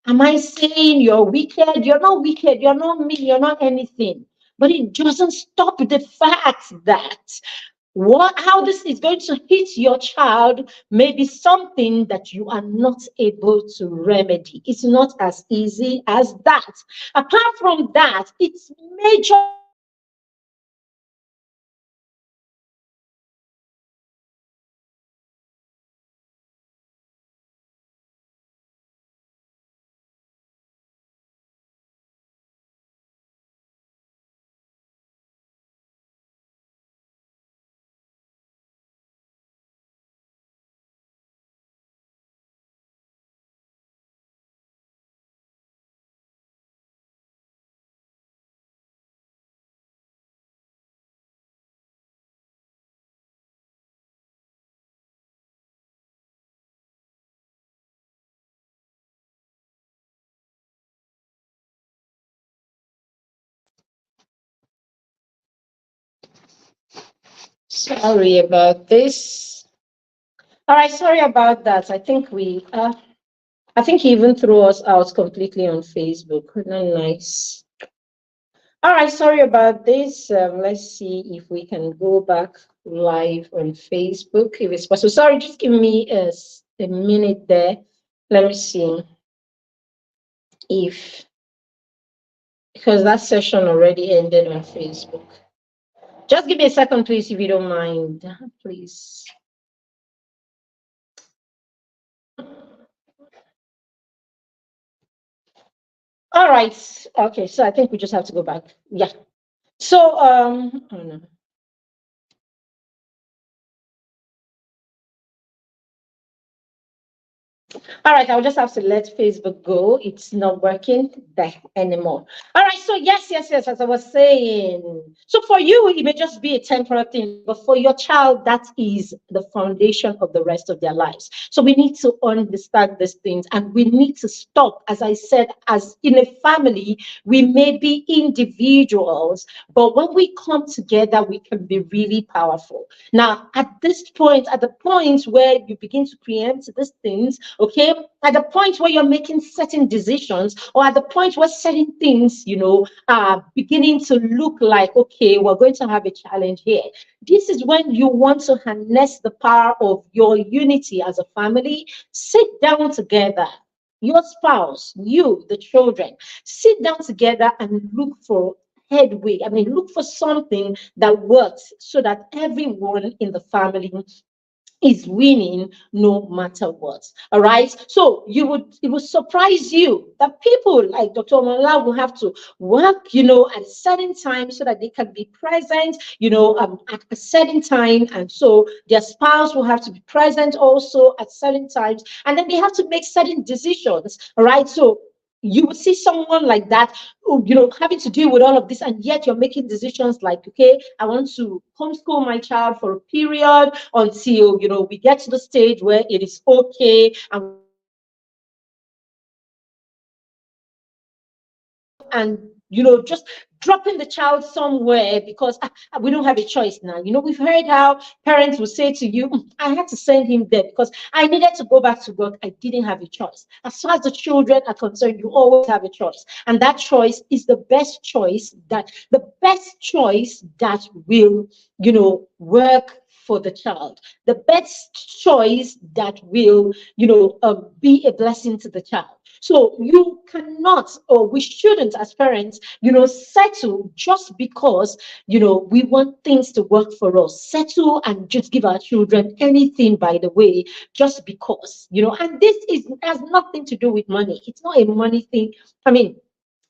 Am I saying you're wicked? You're not wicked. You're not mean. You're not anything. But it doesn't stop the fact that how this is going to hit your child may be something that you are not able to remedy. It's not as easy as that. Apart from that, it's major. Sorry about this. All right, sorry about that. I think he even threw us out completely on Facebook. Not nice. All right, sorry about this. Let's see if we can go back live on Facebook if it's possible. Sorry, just give me a minute there. Let me see because that session already ended on Facebook. Just give me a second, please, if you don't mind, please. All right. Okay, so I think we just have to go back. Yeah. So, oh no. All right, I'll just have to let Facebook go. It's not working there anymore. All right, so yes, as I was saying. So for you, it may just be a temporary thing, but for your child, that is the foundation of the rest of their lives. So we need to understand these things and we need to stop. As I said, as in a family, we may be individuals, but when we come together, we can be really powerful. Now, at this point, at the point where you begin to preempt these things, okay, at the point where you're making certain decisions, or at the point where certain things, are beginning to look like, okay, we're going to have a challenge here. This is when you want to harness the power of your unity as a family. Sit down together. your spouse, you, the children, sit down together and look for headway. I mean, look for something that works so that everyone in the family is winning no matter what. All right. So it would surprise you that people like Dr. Omola will have to work, at a certain time so that they can be present, at a certain time. And so their spouse will have to be present also at certain times. And then they have to make certain decisions. All right. So you would see someone like that, having to deal with all of this, and yet you're making decisions like, okay, I want to homeschool my child for a period until, we get to the stage where it is okay, and just dropping the child somewhere because we don't have a choice now. We've heard how parents will say to you, I had to send him there because I needed to go back to work. I didn't have a choice. As far as the children are concerned, you always have a choice. And that choice is the best choice that will, work for the child. The best choice that will, be a blessing to the child. So you cannot, or we shouldn't as parents, settle just because, we want things to work for us. Settle and just give our children anything, by the way, just because, and has nothing to do with money. It's not a money thing. I mean,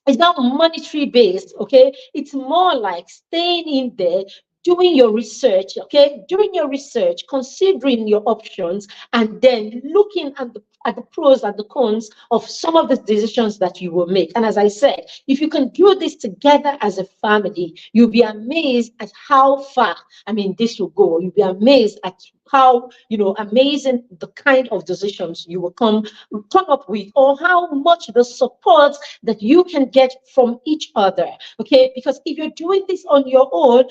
it's not monetary based, okay? It's more like staying in there, doing your research, okay? Doing your research, considering your options, and then looking at the pros and the cons of some of the decisions that you will make. And as I said, if you can do this together as a family, you'll be amazed at how far, this will go. You'll be amazed at how, amazing the kind of decisions you will come up with, or how much the support that you can get from each other. Okay, because if you're doing this on your own,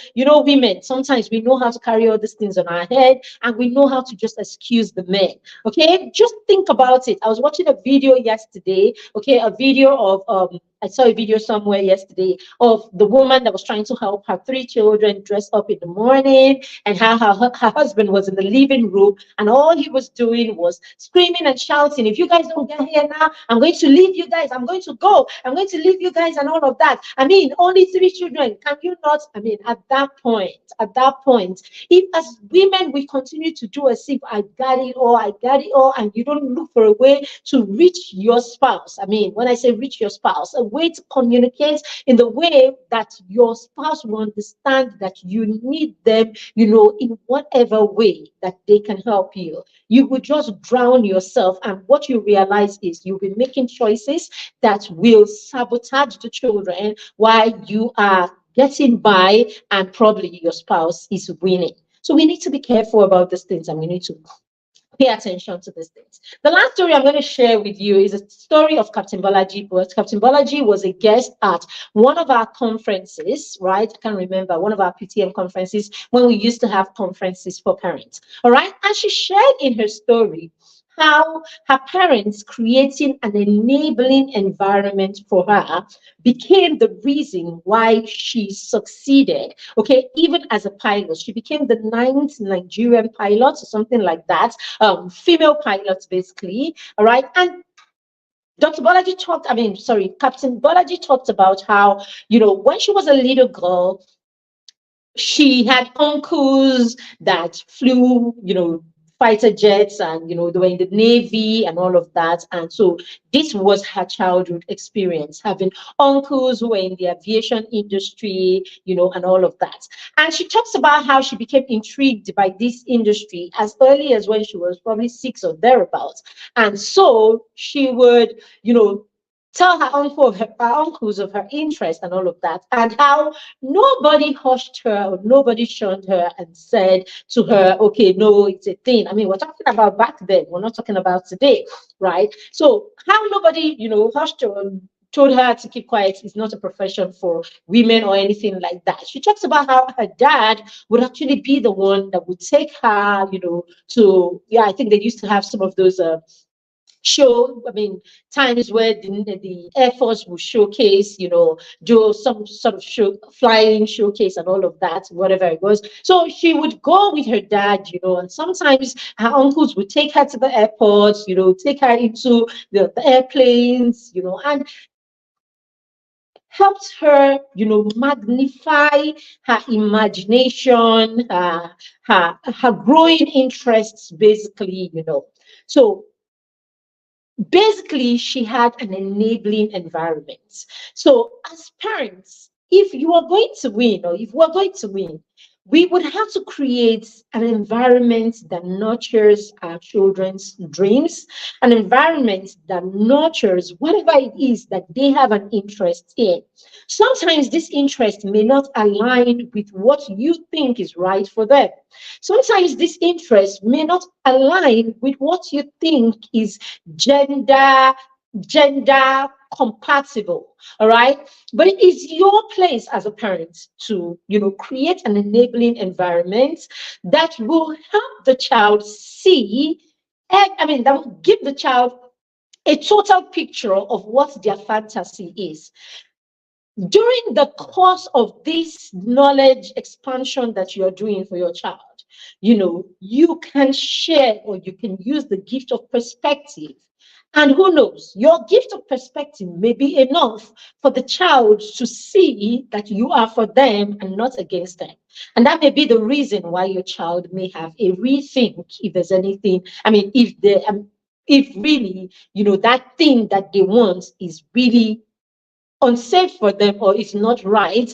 women, sometimes we know how to carry all these things on our head, and we know how to just excuse the men. Okay, just think about it. I was watching a video yesterday, okay, a video of I saw a video somewhere yesterday of the woman that was trying to help her 3 children dress up in the morning, and how her husband was in the living room, and all he was doing was screaming and shouting, if you guys don't get here now, I'm going to leave you guys, I'm going to go, I'm going to leave you guys, and all of that. Only 3 children. Can you not? At that point, if as women we continue to do as if I got it all, and you don't look for a way to reach your spouse. When I say reach your spouse, a way to communicate in the way that your spouse will understand that you need them, in whatever way that they can help you. You will just drown yourself, and what you realize is you'll be making choices that will sabotage the children while you are getting by, and probably your spouse is winning. So we need to be careful about these things, and we need to pay attention to these things. The last story I'm going to share with you is a story of Captain Bolaji. Captain Bolaji was a guest at one of our conferences, right? I can't remember, one of our PTM conferences, when we used to have conferences for parents. All right. And she shared in her story how her parents creating an enabling environment for her became the reason why she succeeded. Okay, even as a pilot, she became the 9th Nigerian pilot or something like that, female pilots basically. All right. And Captain Bolaji talked about how, when she was a little girl, she had uncles that flew, fighter jets, and they were in the Navy and all of that. And so this was her childhood experience, having uncles who were in the aviation industry, and all of that. And she talks about how she became intrigued by this industry as early as when she was probably 6 or thereabouts. And so she would, tell her uncles of her interest and all of that, and how nobody hushed her or nobody shunned her and said to her, okay, no, it's a thing. We're talking about back then, we're not talking about today, right? So how nobody, hushed her and told her to keep quiet is not a profession for women or anything like that. She talks about how her dad would actually be the one that would take her, to, I think they used to have some of those show, I mean, times where the Air Force will showcase, do some sort of flying showcase and all of that, whatever it was. So she would go with her dad, and sometimes her uncles would take her to the airport, take her into the airplanes, and helps her, magnify her imagination, her growing interests, basically, So basically, she had an enabling environment. So as parents, if you are going to win, or if we're going to win, we would have to create an environment that nurtures our children's dreams, an environment that nurtures whatever it is that they have an interest in. Sometimes this interest may not align with what you think is right for them. Sometimes this interest may not align with what you think is gender gender compatible. All right, but it is your place as a parent to create an enabling environment that will help the child see, that will give the child a total picture of what their fantasy is. During the course of this knowledge expansion that you're doing for your child, you can share, or you can use the gift of perspective. And who knows, your gift of perspective may be enough for the child to see that you are for them and not against them. And that may be the reason why your child may have a rethink if there's anything. I mean, if really, that thing that they want is really unsafe for them or is not right.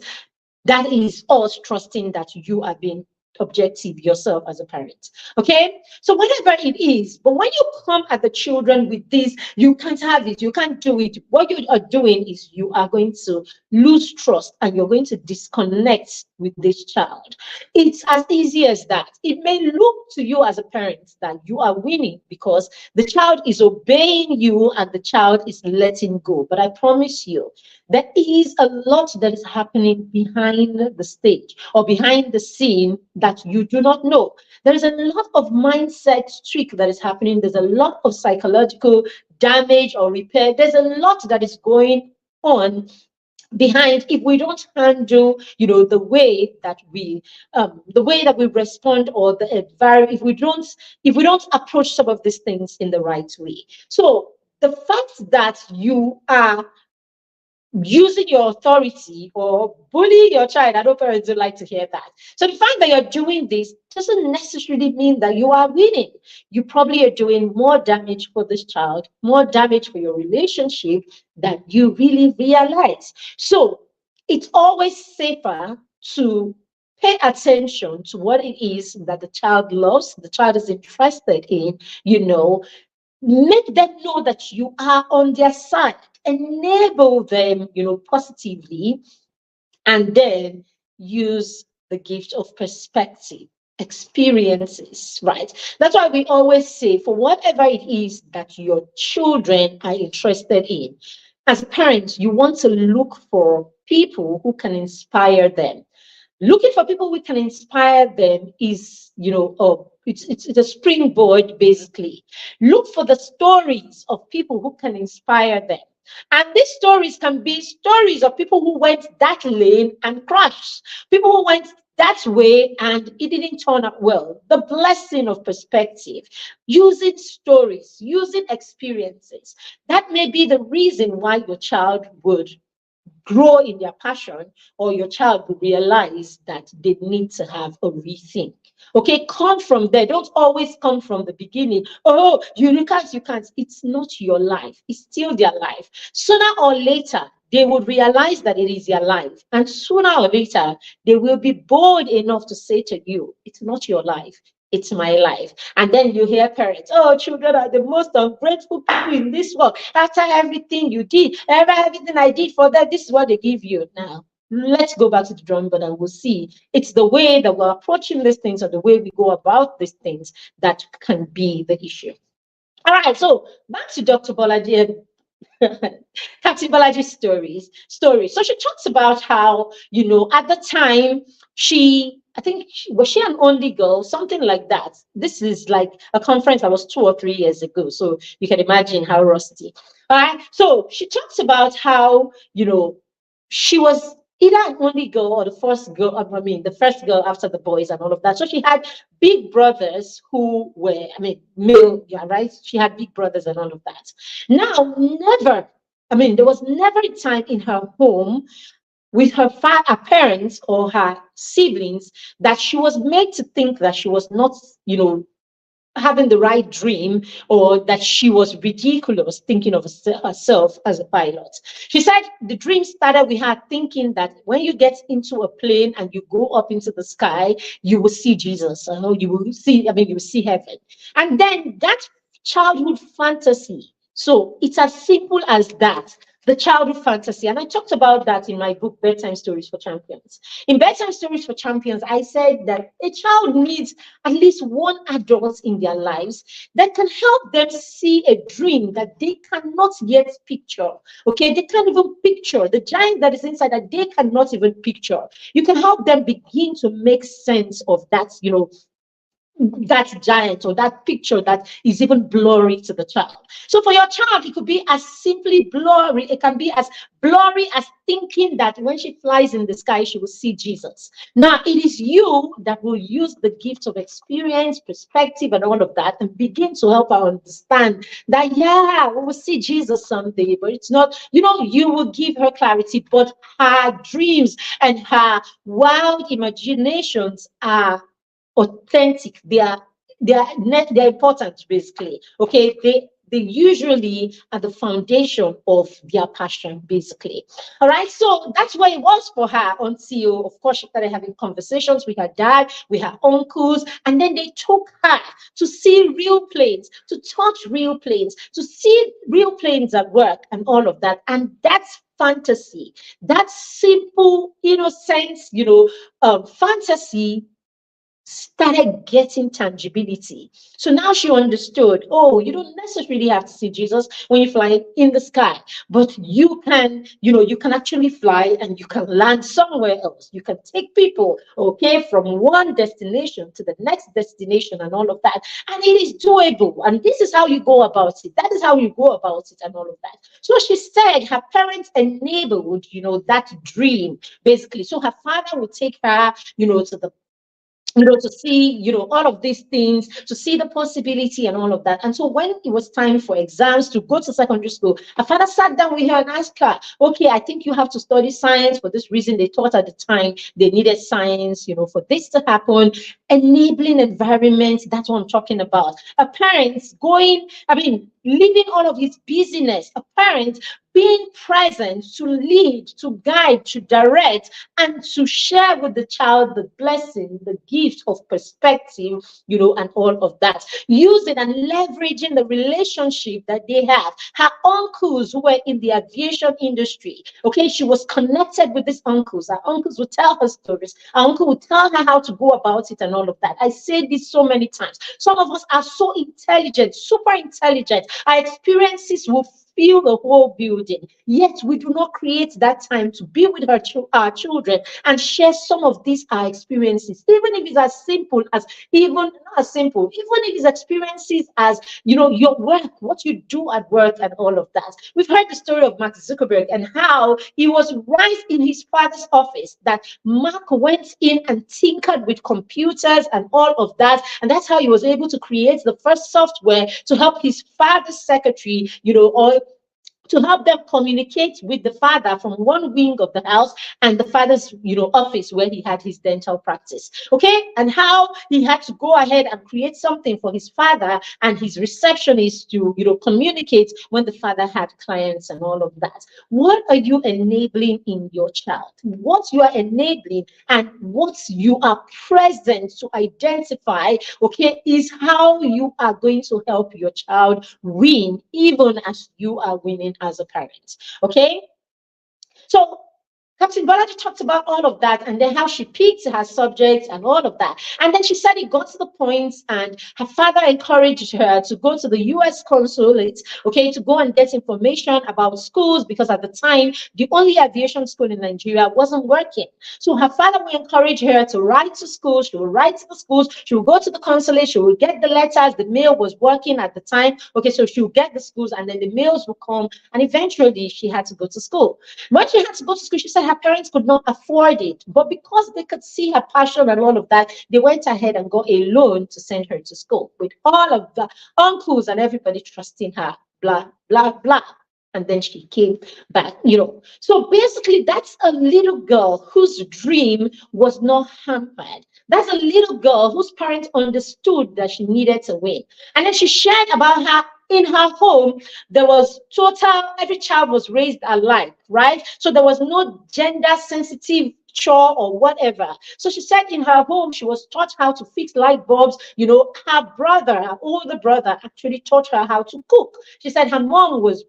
That is us trusting that you are being objective yourself as a parent. Okay, so whatever it is, but when you come at the children with this, you can't have it, you can't do it, what you are doing is you are going to lose trust and you're going to disconnect with this child. It's as easy as that. It may look to you as a parent that you are winning because the child is obeying you and the child is letting go, but I promise you there is a lot that is happening behind the stage or behind the scene that you do not know. There is a lot of mindset trick that is happening. There's a lot of psychological damage or repair. There's a lot that is going on behind if we don't handle the way that we respond, or the environment, if we don't approach some of these things in the right way. So the fact that you are using your authority or bullying your child, I know parents don't like to hear that. So the fact that you're doing this doesn't necessarily mean that you are winning. You probably are doing more damage for this child, more damage for your relationship than you really realize. So it's always safer to pay attention to what it is that the child loves, the child is interested in, make them know that you are on their side, enable them, positively, and then use the gift of perspective, experiences, right? That's why we always say, for whatever it is that your children are interested in, as parents, you want to look for people who can inspire them. Looking for people who can inspire them is, it's a springboard, basically. Look for the stories of people who can inspire them. And these stories can be stories of people who went that lane and crashed, people who went that way and it didn't turn out well. The blessing of perspective, using stories, using experiences. That may be the reason why your child would grow in their passion, or your child will realize that they need to have a rethink. Okay, come from there. Don't always come from the beginning. Oh, you can't. It's not your life. It's still their life. Sooner or later, they will realize that it is their life. And sooner or later, they will be bold enough to say to you, it's not your life. It's my life. And then you hear parents, oh, children are the most ungrateful people in this world. After everything you did, everything I did for them, this is what they give you. Now, let's go back to the drawing board and we'll see. It's the way that we're approaching these things, or the way we go about these things, that can be the issue. All right, so back to Dr. Bolaji. Captain Balaji's story. So she talks about how, at the time she I think was she an only girl, something like that. This is like a conference that was 2 or 3 years ago, so you can imagine how rusty. All right, so she talks about how, she was either an only girl or the first girl, I mean, the first girl after the boys and all of that. So she had big brothers who were, I mean, male, yeah, right? She had big brothers and all of that. Now, never, I mean, there was never a time in her home with her parents or her siblings that she was made to think that she was not, having the right dream, or that she was ridiculous thinking of herself as a pilot. She said the dream started with her thinking that when you get into a plane and you go up into the sky, you will see Jesus. You will see, I mean, you will see heaven. And then that childhood fantasy. So it's as simple as that. The childhood fantasy. And I talked about that in my book, Bedtime Stories for Champions. In Bedtime Stories for Champions, I said that a child needs at least one adult in their lives that can help them see a dream that they cannot yet picture. Okay, they can't even picture the giant that is inside that they cannot even picture. You can help them begin to make sense of that, that giant or that picture that is even blurry to the child. So for your child, it could be as simply blurry. It can be as blurry as thinking that when she flies in the sky, she will see Jesus. Now, it is you that will use the gift of experience, perspective, and all of that and begin to help her understand that, yeah, we will see Jesus someday, but it's not, you will give her clarity, but her dreams and her wild imaginations are authentic. They're important, basically. Okay, they usually are the foundation of their passion, basically. All right, so that's what it was for her until, of course, she started having conversations with her dad, with her uncles, and then they took her to see real planes, to touch real planes, to see real planes at work, and all of that. And that's fantasy. That simple, innocent, fantasy started getting tangibility. So now she understood, oh, you don't necessarily have to see Jesus when you fly in the sky, but you can, you can actually fly and you can land somewhere else. You can take people, okay, from one destination to the next destination and all of that. And it is doable. And this is how you go about it. That is how you go about it and all of that. So she said her parents enabled, that dream, basically. So her father would take her, to the to see, all of these things, to see the possibility and all of that. And so when it was time for exams to go to secondary school, her father sat down with her and asked her, okay, I think you have to study science for this reason. They thought at the time they needed science, for this to happen. Enabling environment, that's what I'm talking about. A parent leaving all of his busyness, a parent being present to lead, to guide, to direct, and to share with the child the blessing, the gift of perspective, and all of that. Using and leveraging the relationship that they have. Her uncles who were in the aviation industry, okay, she was connected with these uncles. Her uncles would tell her stories. Her uncle would tell her how to go about it and all of that. I say this so many times. Some of us are so intelligent, super intelligent. Our experiences will fill the whole building. Yet we do not create that time to be with our children and share some of these our experiences, even if it's as simple as even if it's experiences as your work, what you do at work, and all of that. We've heard the story of Mark Zuckerberg and how it was right in his father's office that Mark went in and tinkered with computers and all of that, and that's how he was able to create the first software to help his father's secretary, or to help them communicate with the father from one wing of the house and the father's office where he had his dental practice. Okay, and how he had to go ahead and create something for his father and his receptionist to communicate when the father had clients and all of that. What are you enabling in your child? What you are enabling and what you are present to identify, okay, is how you are going to help your child win, even as you are winning as a parent. Okay, so Captain Balaji talked about all of that and then how she picked her subjects and all of that. And then she said it got to the point and her father encouraged her to go to the US consulate, okay, to go and get information about schools because at the time, the only aviation school in Nigeria wasn't working. So her father would encourage her to write to schools. She would write to the schools. She would go to the consulate. She would get the letters. The mail was working at the time. Okay, so she would get the schools and then the mails would come. And eventually she had to go to school. When she had to go to school, she said her parents could not afford it. But because they could see her passion and all of that, they went ahead and got a loan to send her to school with all of the uncles and everybody trusting her, blah, blah, blah. And then she came back, So basically, that's a little girl whose dream was not hampered. That's a little girl whose parents understood that she needed to win. And then she shared about how in her home, there was every child was raised alike, right? So there was no gender sensitive chore or whatever. So she said in her home, she was taught how to fix light bulbs. Her older brother, actually taught her how to cook. She said her mom was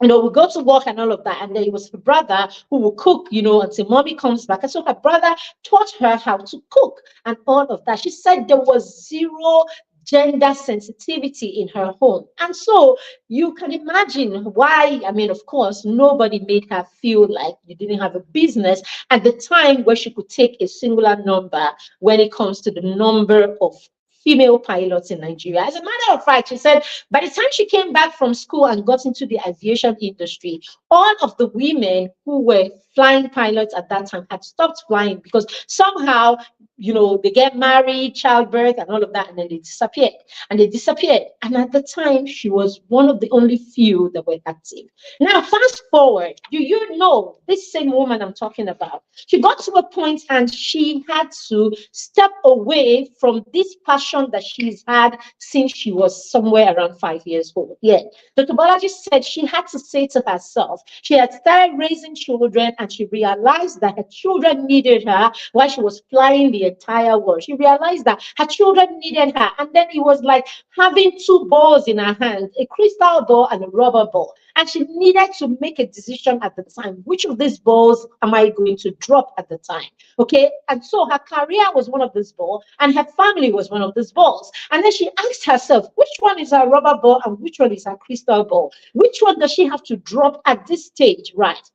we go to work and all of that. And then it was her brother who will cook, until mommy comes back. And so her brother taught her how to cook and all of that. She said there was zero gender sensitivity in her home. And so you can imagine why, of course, nobody made her feel like you didn't have a business at the time where she could take a singular number when it comes to the number of female pilots in Nigeria. As a matter of fact, she said by the time she came back from school and got into the aviation industry, all of the women who were flying pilots at that time had stopped flying because somehow, they get married, childbirth, and all of that, and then they disappeared. And And at the time, she was one of the only few that were active. Now, fast forward, you know this same woman I'm talking about? She got to a point and she had to step away from this passion that she's had since she was somewhere around 5 years old. Yeah. Dr. Balaji said she had to say to herself, she had started raising children and she realized that her children needed her while she was flying the entire world. She realized that her children needed her. And then it was like having two balls in her hand, a crystal ball and a rubber ball. And she needed to make a decision at the time. Which of these balls am I going to drop at the time? Okay. And so her career was one of these balls and her family was one of these balls. And then she asked herself, which one is her rubber ball and which one is her crystal ball? Which one does she have to drop at this stage, right?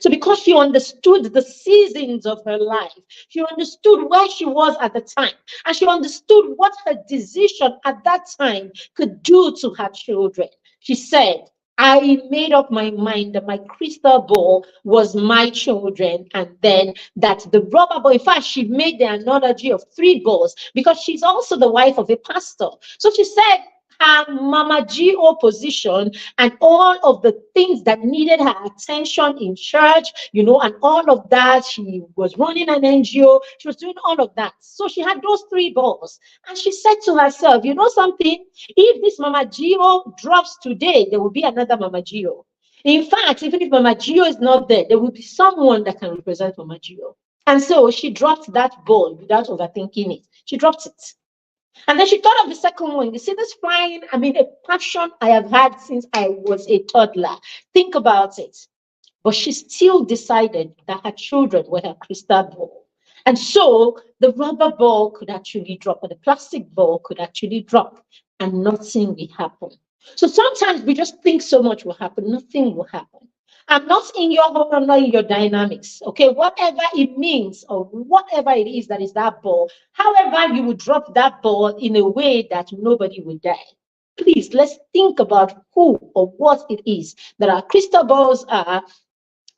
So because she understood the seasons of her life, she understood where she was at the time, and she understood what her decision at that time could do to her children. She said, I made up my mind that my crystal ball was my children, and then that the rubber ball, in fact, she made the analogy of three balls because she's also the wife of a pastor. So she said, her Mama G.O. position and all of the things that needed her attention in church, and all of that. She was running an NGO. She was doing all of that. So she had those three balls. And she said to herself, you know something? If this Mama G.O. drops today, there will be another Mama G.O. In fact, even if Mama G.O. is not there, there will be someone that can represent Mama G.O. And so she dropped that ball without overthinking it. She dropped it. And then she thought of the second one. You see, this flying, a passion I have had since I was a toddler. Think about it. But she still decided that her children were her crystal ball. And so the rubber ball could actually drop, or the plastic ball could actually drop, and nothing will happen. So sometimes we just think so much will happen, nothing will happen. I'm not in your home, I'm not in your dynamics. Okay, whatever it means or whatever it is that is that ball, however you would drop that ball in a way that nobody will die. Please, let's think about who or what it is that our crystal balls are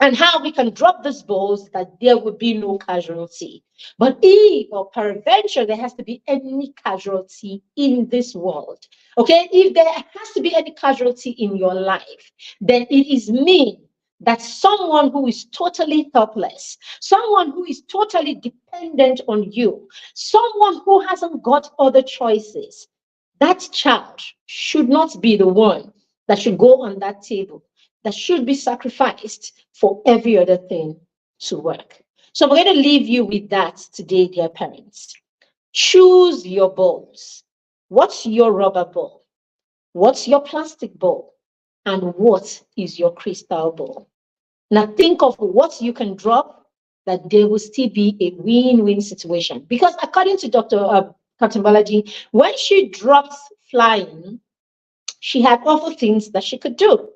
and how we can drop these balls that there will be no casualty. But if or peradventure there has to be any casualty in this world, okay, if there has to be any casualty in your life, then it is me that someone who is totally helpless, someone who is totally dependent on you, someone who hasn't got other choices, that child should not be the one that should go on that table, that should be sacrificed for every other thing to work. So I'm going to leave you with that today, dear parents. Choose your balls. What's your rubber ball? What's your plastic ball? And what is your crystal ball? Now think of what you can drop that there will still be a win-win situation. Because according to Dr. Captain Balaji, when she drops flying, she had other things that she could do.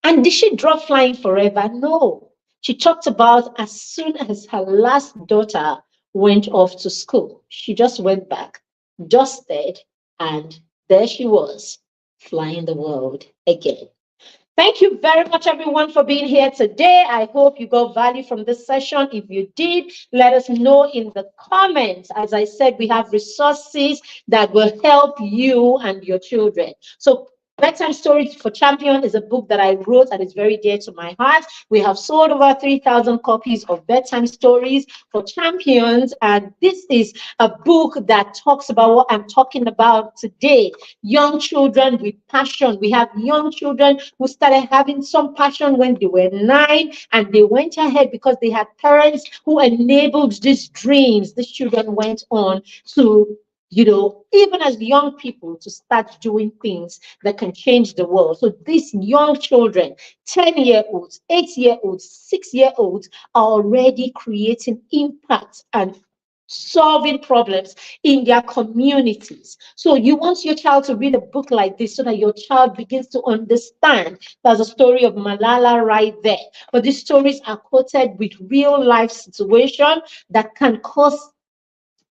And did she drop flying forever? No. She talked about as soon as her last daughter went off to school, she just went back, dusted, and there she was, flying the world again. Thank you very much, everyone, for being here today. I hope you got value from this session. If you did, let us know in the comments. As I said, we have resources that will help you and your children. So Bedtime Stories for Champion is a book that I wrote and is very dear to my heart. We have sold over 3,000 copies of Bedtime Stories for Champions, and this is a book that talks about what I'm talking about today. Young children with passion. We have young children who started having some passion when they were 9, and they went ahead because they had parents who enabled these dreams. These children went on to, even as young people, to start doing things that can change the world. So these young children, 10-year-olds, 8-year-olds, 6-year-olds, are already creating impact and solving problems in their communities. So you want your child to read a book like this so that your child begins to understand. There's a story of Malala right there. But these stories are quoted with real life situation that can cause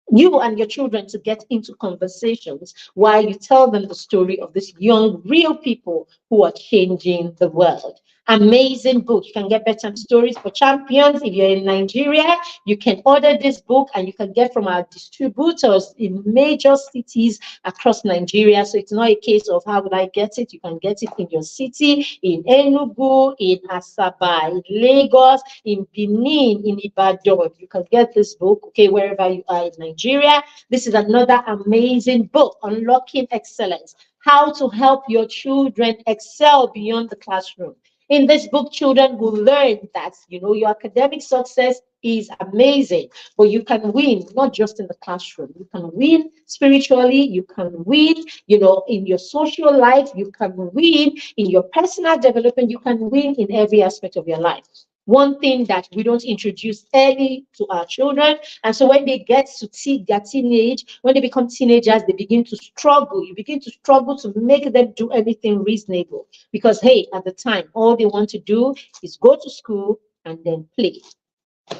you and your children to get into conversations while you tell them the story of these young, real people who are changing the world. Amazing book. You can get Bedtime Stories for Champions. If you're in Nigeria, you can order this book and you can get from our distributors in major cities across Nigeria. So it's not a case of how would I get it? You can get it in your city, in Enugu, in Asaba, in Lagos, in Benin, in Ibadan. You can get this book, okay, wherever you are in Nigeria. This is another amazing book, Unlocking Excellence, how to help your children excel beyond the classroom. In this book, children will learn that, your academic success is amazing, but you can win not just in the classroom. You can win spiritually, you can win, in your social life, you can win in your personal development, you can win in every aspect of your life. One thing that we don't introduce early to our children. And so when they get to their teenage, when they become teenagers, they begin to struggle. You begin to struggle to make them do anything reasonable. Because, hey, at the time, all they want to do is go to school and then play.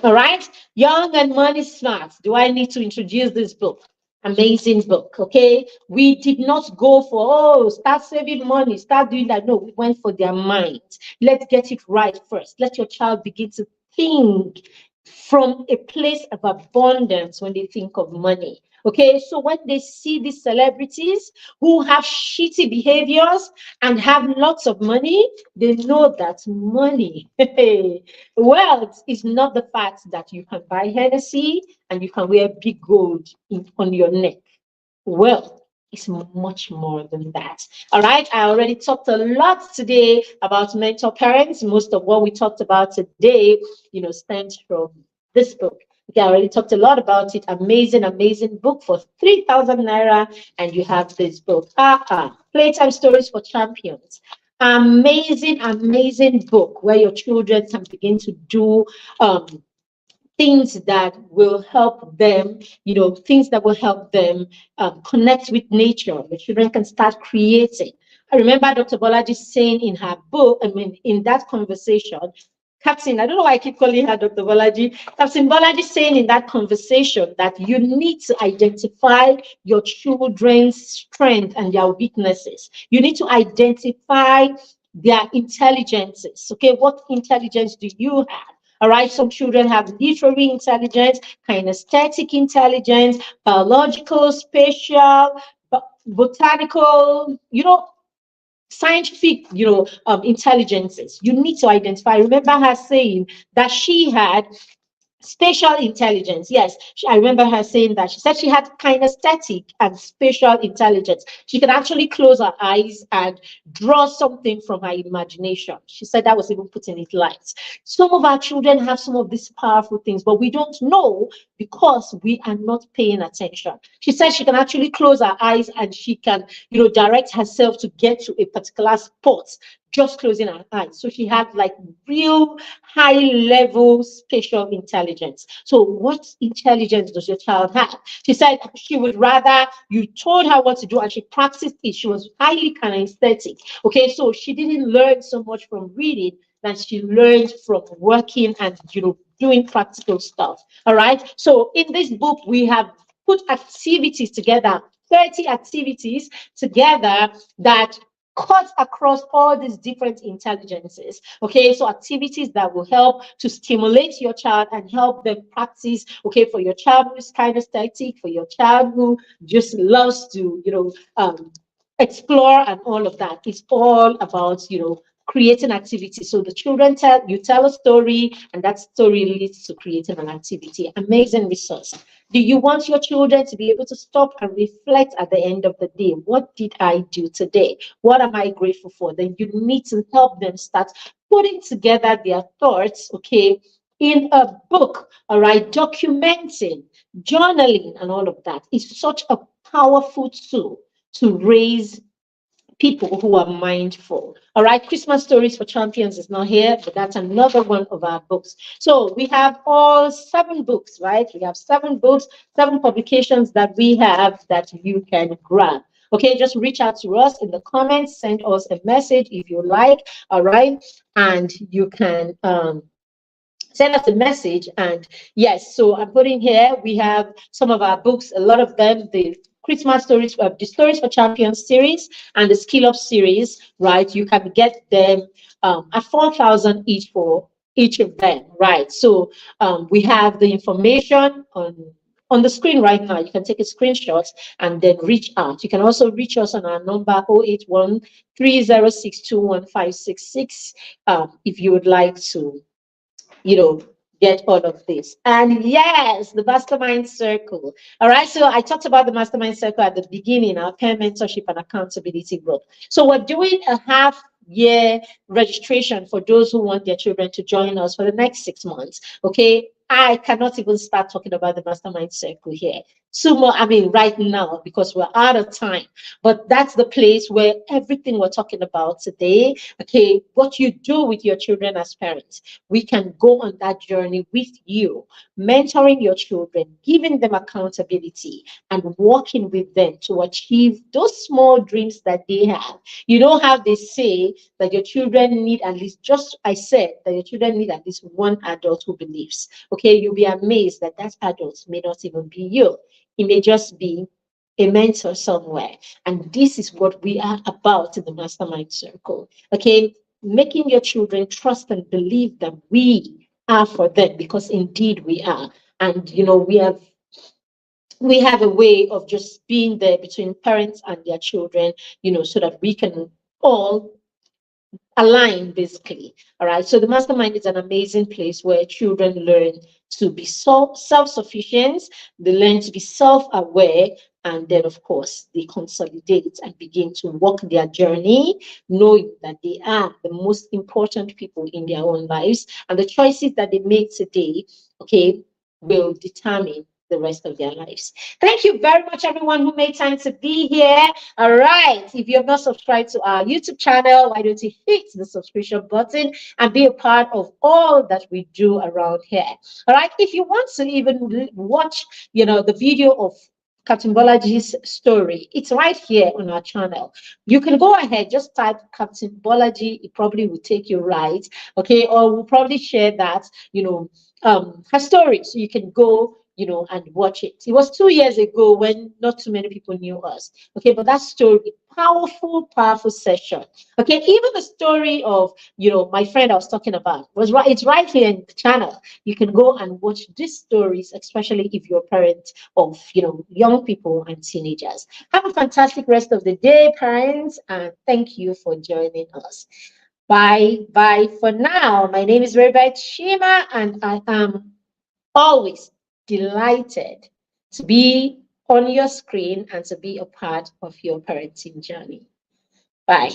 All right? Young and Money Smart. Do I need to introduce this book? Amazing book, okay? We did not go for, start saving money, start doing that. No, we went for their mind. Let's get it right first. Let your child begin to think from a place of abundance when they think of money. Okay, so when they see these celebrities who have shitty behaviors and have lots of money, they know that money, wealth is not the fact that you can buy Hennessy and you can wear big gold on your neck. Wealth is much more than that. All right, I already talked a lot today about mentor parents. Most of what we talked about today, stems from this book. Okay, I already talked a lot about it. Amazing, amazing book for 3,000 naira, and you have this book. Playtime Stories for Champions. Amazing, amazing book where your children can begin to do things that will help them, things that will help them connect with nature. The children can start creating. I remember Dr. Bolaji saying in her book, in that conversation, Captain, I don't know why I keep calling her Dr. Bolaji. Captain Bolaji saying in that conversation that you need to identify your children's strengths and their weaknesses. You need to identify their intelligences. Okay, what intelligence do you have? All right, some children have literary intelligence, kinesthetic intelligence, biological, spatial, botanical, scientific, intelligences. You need to identify. I remember her saying that she had spatial intelligence. Yes, I remember her saying that. She said she had kinesthetic and spatial intelligence. She could actually close her eyes and draw something from her imagination. She said that was even putting it light. Some of our children have some of these powerful things, but we don't know because we are not paying attention. She said she can actually close her eyes and she can, direct herself to get to a particular spot just closing her eyes. So she had like real high level spatial intelligence. So what intelligence does your child have? She said she would rather you told her what to do and she practiced it. She was highly kinesthetic. Okay, so she didn't learn so much from reading than she learned from working and doing practical stuff. All right. So in this book, we have put activities together, 30 activities together that cut across all these different intelligences. Okay, so activities that will help to stimulate your child and help them practice. Okay, for your child who is kinesthetic, for your child who just loves to, explore and all of that. It's all about, creating activities. So the children tell a story, and that story leads to creating an activity. Amazing resource. Do you want your children to be able to stop and reflect at the end of the day? What did I do today? What am I grateful for? Then you need to help them start putting together their thoughts, okay, in a book, all right, documenting, journaling, and all of that is such a powerful tool to raise people who are mindful. All right, Christmas Stories for Champions is not here, but that's another one of our books. So we have all 7 books, right? We have 7 books, 7 publications that we have that you can grab. Okay, just reach out to us in the comments, send us a message if you like, all right? And you can send us a message. And yes, so I'm putting here, we have some of our books, a lot of them, the Christmas Stories, the Stories for Champions series and the Skill Up series, right? You can get them at 4,000 each for each of them, right? So we have the information on the screen right now. You can take a screenshot and then reach out. You can also reach us on our number 081 if you would like to get all of this. And yes, the mastermind circle. All right. So I talked about the mastermind circle at the beginning, our peer mentorship and accountability group. So we're doing a half-year registration for those who want their children to join us for the next 6 months. Okay. I cannot even start talking about the mastermind circle here. Sumo, I mean, right now, because we're out of time. But that's the place where everything we're talking about today, okay, what you do with your children as parents, we can go on that journey with you, mentoring your children, giving them accountability, and working with them to achieve those small dreams that they have. You know how they say that your children need at least, just I said that your children need at least one adult who believes. Okay, you'll be amazed that that adult may not even be you. It may just be a mentor somewhere. And this is what we are about in the mastermind circle. Okay, making your children trust and believe that we are for them, because indeed we are. And we have a way of just being there between parents and their children, so that we can all align, basically. All right. So the mastermind is an amazing place where children learn to be self-sufficient, they learn to be self-aware, and then of course they consolidate and begin to walk their journey, knowing that they are the most important people in their own lives, and the choices that they make today, okay, will determine the rest of their lives. Thank you very much, everyone who made time to be here. All right. If you have not subscribed to our YouTube channel, why don't you hit the subscription button and be a part of all that we do around here? All right. If you want to even watch, the video of Captain Bolaji's story, it's right here on our channel. You can go ahead, just type Captain Bolaji. It probably will take you right. Okay. Or we'll probably share that, her story. So you can go and watch it. It was 2 years ago when not too many people knew us. Okay, but that story, powerful session. Okay, even the story of my friend I was talking about was right. It's right here in the channel. You can go and watch these stories, especially if you're a parent of young people and teenagers. Have a fantastic rest of the day, parents, and thank you for joining us. Bye for now. My name is Marybeth Chima, and I am always delighted to be on your screen and to be a part of your parenting journey. Bye.